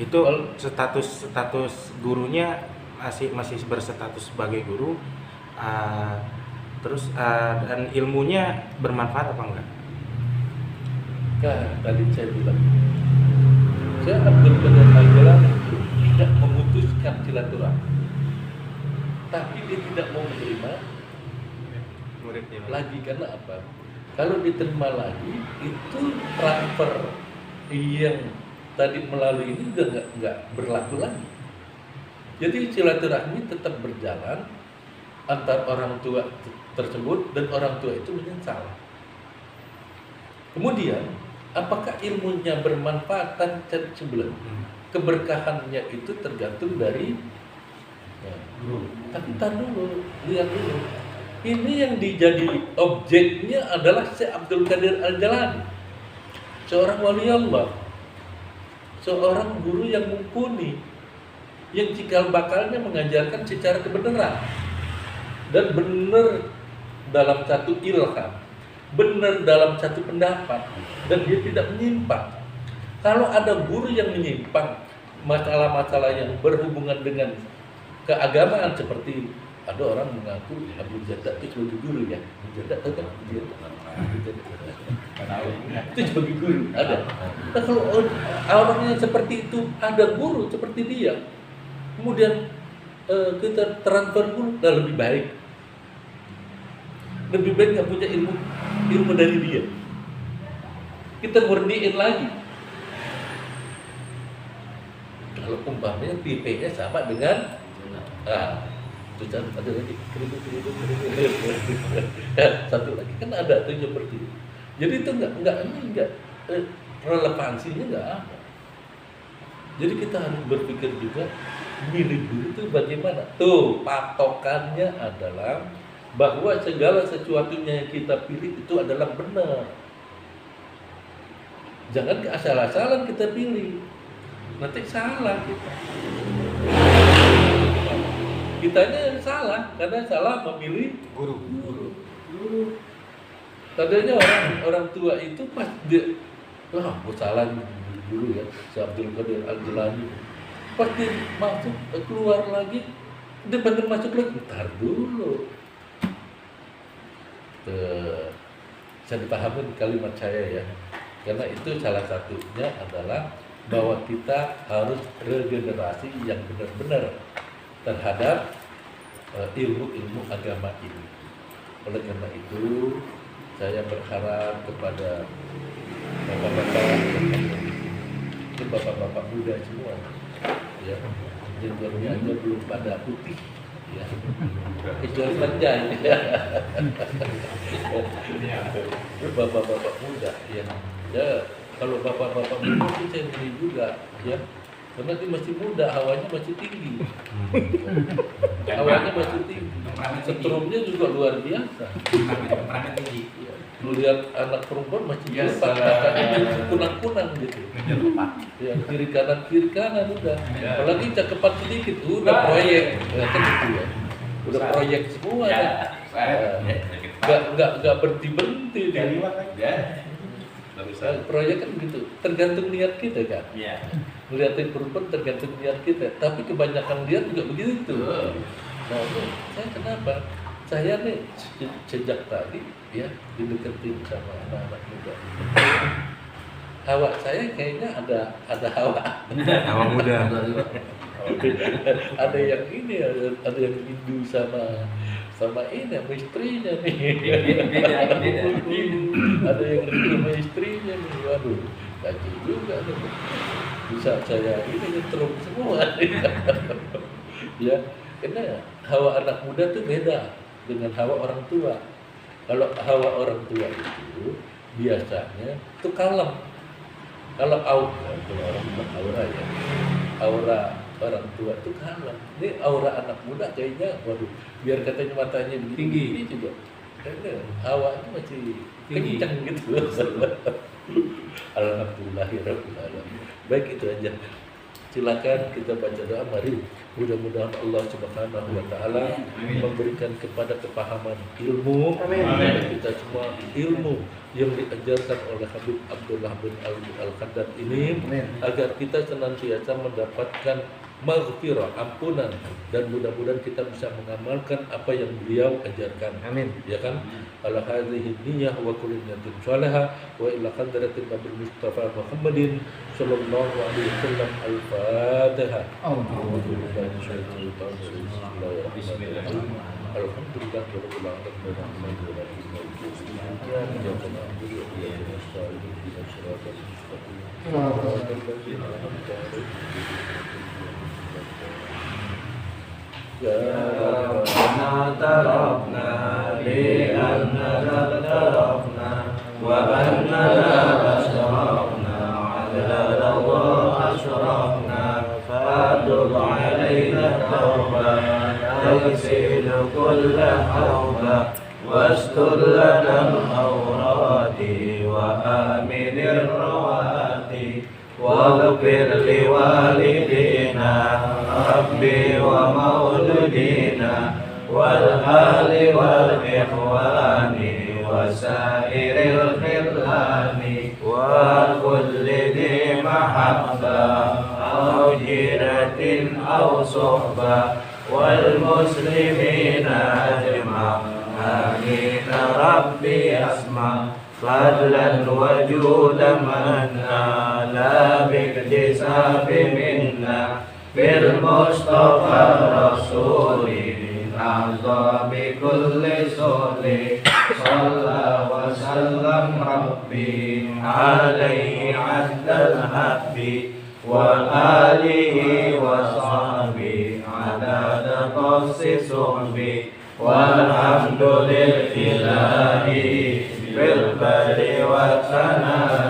Itu status gurunya masih berstatus sebagai guru, terus dan ilmunya bermanfaat apa enggak? Nah, tadi saya bilang, saya Abdul Qadir Al-Jilani tidak memutuskan silaturahmi, tapi dia tidak mau menerima Muridnya lagi. Karena apa? Kalau diterima lagi, itu transfer yang tadi melalui ini udah nggak berlaku lagi. Jadi silaturahmi tetap berjalan antar orang tua tersebut dan orang tua itu menyesal. Kemudian, apakah ilmunya bermanfaat dan sebelah? Keberkahannya itu tergantung dari guru. Tapi tar dulu, lihat dulu. Ini yang dijadi objeknya adalah Syekh Abdul Qadir Al-Jilani, seorang wali Allah, seorang guru yang mumpuni, yang cikal bakalnya mengajarkan secara kebenaran dan benar dalam satu ilham, benar dalam satu pendapat, dan dia tidak menyimpang. Kalau ada guru yang menyimpang masalah-masalah yang berhubungan dengan keagamaan, seperti ada orang mengaku Abdul Jadda itu sebagai guru ya, Abdul Jadda tahu kan? Itu sebagai guru ada. Nah, kalau orangnya seperti itu, ada guru seperti dia, kemudian kita transfer guru, lebih baik nggak punya ilmu dari dia, kita murniin lagi. Kalau umpamanya IP-nya sama dengan itu ada lagi kredit. Satu lagi kan ada tuh seperti itu. Jadi itu enggak relevansinya enggak ada. Jadi kita harus berpikir juga milik guru itu bagaimana. Tuh patokannya adalah bahwa segala sesuatunya yang kita pilih itu adalah benar. Jangan asal-asalan kita pilih, nanti salah kita. Kitanya yang salah karena salah memilih guru. Tadinya orang tua itu pas dia, gue salah dulu ya, si Abdul Qadir Al-Jilani. Pas dia masuk keluar lagi, dia benar masuk lagi, bentar dulu. Bisa dipahamin kalimat saya ya, karena itu salah satunya adalah bahwa kita harus regenerasi yang benar-benar terhadap ilmu-ilmu agama ini. Oleh karena itu, saya berharap kepada bapak-bapak muda semua, ya, jenggotnya aja belum pada putih, ya, kecuali kerja ini, bapak-bapak muda, ya, kalau bapak-bapak muda itu saya beri juga, ya, karena dia masih muda, hawanya masih tinggi, hawanya masih tinggi, setrumnya juga luar biasa. Melihat anak perempuan masih cepat, katanya kunang-kunang gitu. Ya, kiri kanan udah. Apalagi cakepan sedikit, udah proyek, ya, kan gitu ya. Udah proyek semua ya. Nggak berhenti deh. Proyek kan gitu, tergantung niat kita kan. Melihatin perempuan tergantung niat kita, tapi kebanyakan lihat juga begitu. Nah, saya kenapa? Saya nih sejak tadi ya dideketin sama anak-anak muda. Hawa saya kayaknya ada hawa. Hawa muda. Ada yang ini, ada yang Hindu sama ini sama istrinya nih. Ada yang Hindu sama istrinya nih. Waduh, kacau juga nih. Bisa saya ini nyetrum semua. Ya, karena hawa anak muda tuh beda dengan hawa orang tua. Kalau hawa orang tua itu biasanya itu kalem. Kalau orang bilang aura ya, aura orang tua itu kalem. Ini aura anak muda kayaknya, waduh, biar katanya matanya tinggi, ini juga kayaknya hawanya masih kencang gitu. Alhamdulillahirabbil alamin. Baik, itu aja. Silakan kita baca doa, mari. Mudah-mudahan Allah Subhanahu wa taala memberikan kepada kepahaman ilmu kepada kita semua, ilmu yang diajarkan oleh Habib Abdullah bin Al-Haddad ini, agar kita senantiasa mendapatkan maghfirah, ampunan, dan mudah-mudahan kita bisa mengamalkan apa yang beliau ajarkan. Amin. Ya kan? Ala hadhihi niyyah wa kullu niyatin salihah wa ila qadratin Nabi Mustafa Muhammadin sallallahu alaihi wasallam. Al-Fatihah. Bismillahirrahmanirrahim. Alhamdulillah rabbil Ya Rabbana tarafna li'annana tarafna wa annana asrafna ala Allah asrafna fa'adul alayna tawbah tagsil kulla hawbah wastur lana al-awrati wa aminir rawati واغفر لوالدينا ربي ومولدينا والآل والإخوان وسائر الخلان وكل ذي محبة أو جيرة أو صحبة والمسلمين أجمع آمين ربي أسمع فضلا وجودا منا لا باكتساب منا بالمصطفى الرسول نرضى بكل سؤل صلى وسلم ربي عليه عد الهب وآله وصحبه عدد قص صحبه والحمد لله بالبر والثناء